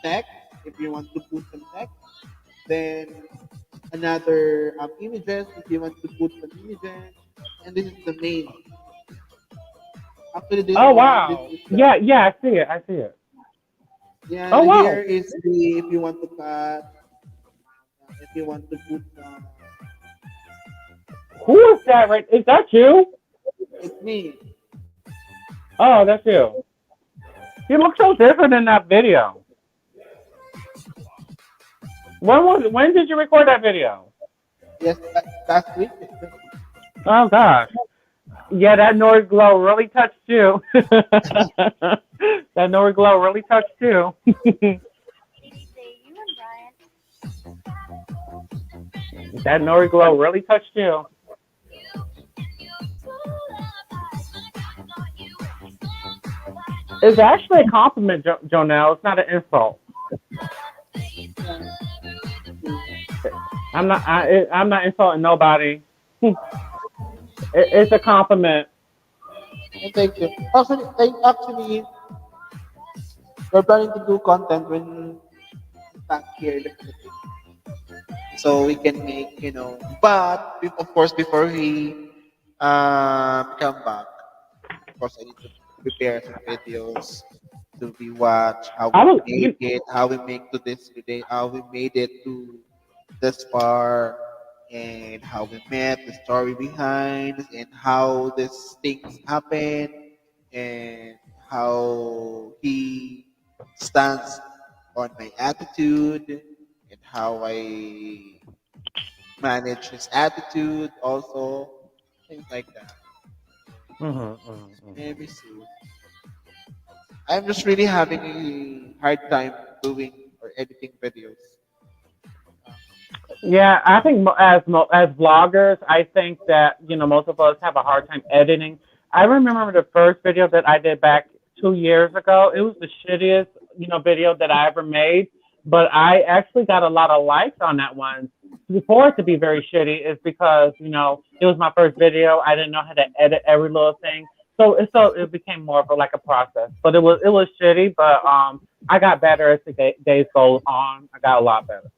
Text. If you want to put some text, then another images. If you want to put some images, and this is the main. Actually, this Oh one, this wow. is the Yeah, yeah, I see it. I see it. Oh yeah. Here wow. is the if you want to cut, if you want to put, Who is that? Right? Is that you? it's me. Oh, that's you. You look so different in that video. When did you record that video? Yes, last week. Oh gosh. Yeah, that Nord glow really touched you. That Nord glow really touched you. That Nord glow really touched you. It's actually a compliment, Jonelle. It's not an insult. Yeah. Mm. I'm not insulting nobody. It's a compliment. And thank you. Actually, we're planning to do content when back here in the Philippines. So we can make, but of course, before we come back, of course, I need to prepare some videos to be watched, how I we was, made it, how we make to this today, how we made it to this far, and how we met, the story behind, and how these things happen, and how he stands on my attitude, and how I manage his attitude, also things like that. mhm, mhm, mhm. Maybe soon. I'm just really having a hard time doing or editing videos. Yeah, I think as vloggers, I think that most of us have a hard time editing. I remember the first video that I did back 2 years ago. It was the shittiest video that I ever made, but I actually got a lot of likes on that one. For it to be very shitty is because it was my first video. I didn't know how to edit every little thing, so it became more of like a process. But it was shitty, but I got better as the days go on. I got a lot better.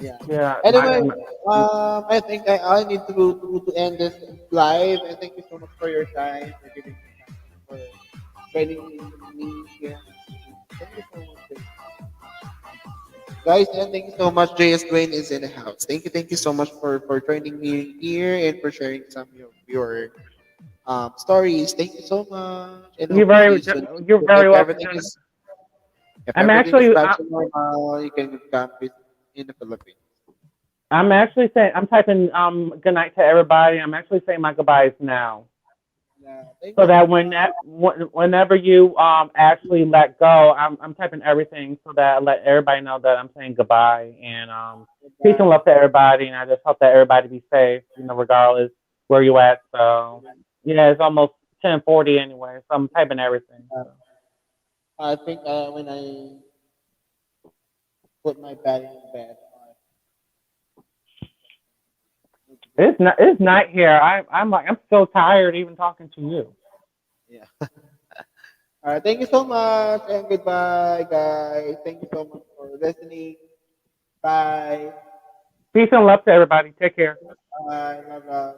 Yeah. Yeah, Anyway, I think I need to end this live. And thank you so much for your time, for giving me time, for joining me here. Thank you so much, guys. And thank you so much. JS Dwayne is in the house. Thank you so much for joining me here and for sharing some of your stories. Thank you so much, and you're hope to see you very, soon. you're If very welcome, everything John. is if I'm everything is actually, back to normal, you can come visit in the Philippines. I'm actually saying, I'm typing good night to everybody. I'm actually saying my goodbyes now, Yeah, thank so you that so when much. that whenever you actually let go, I'm typing everything so that I let everybody know that I'm saying goodbye and peace and Goodbye. love to everybody. And I just hope that everybody be safe, regardless where you at. So yeah, it's almost 10:40 anyway, so I'm typing everything. Uh, So. I think when I put my bag in bed, It's night here. I'm so tired even talking to you. yeah. All right. Thank you so much and goodbye, guys. Thank you so much for listening. Bye. Peace and love to everybody. Take care. Bye. Love, love.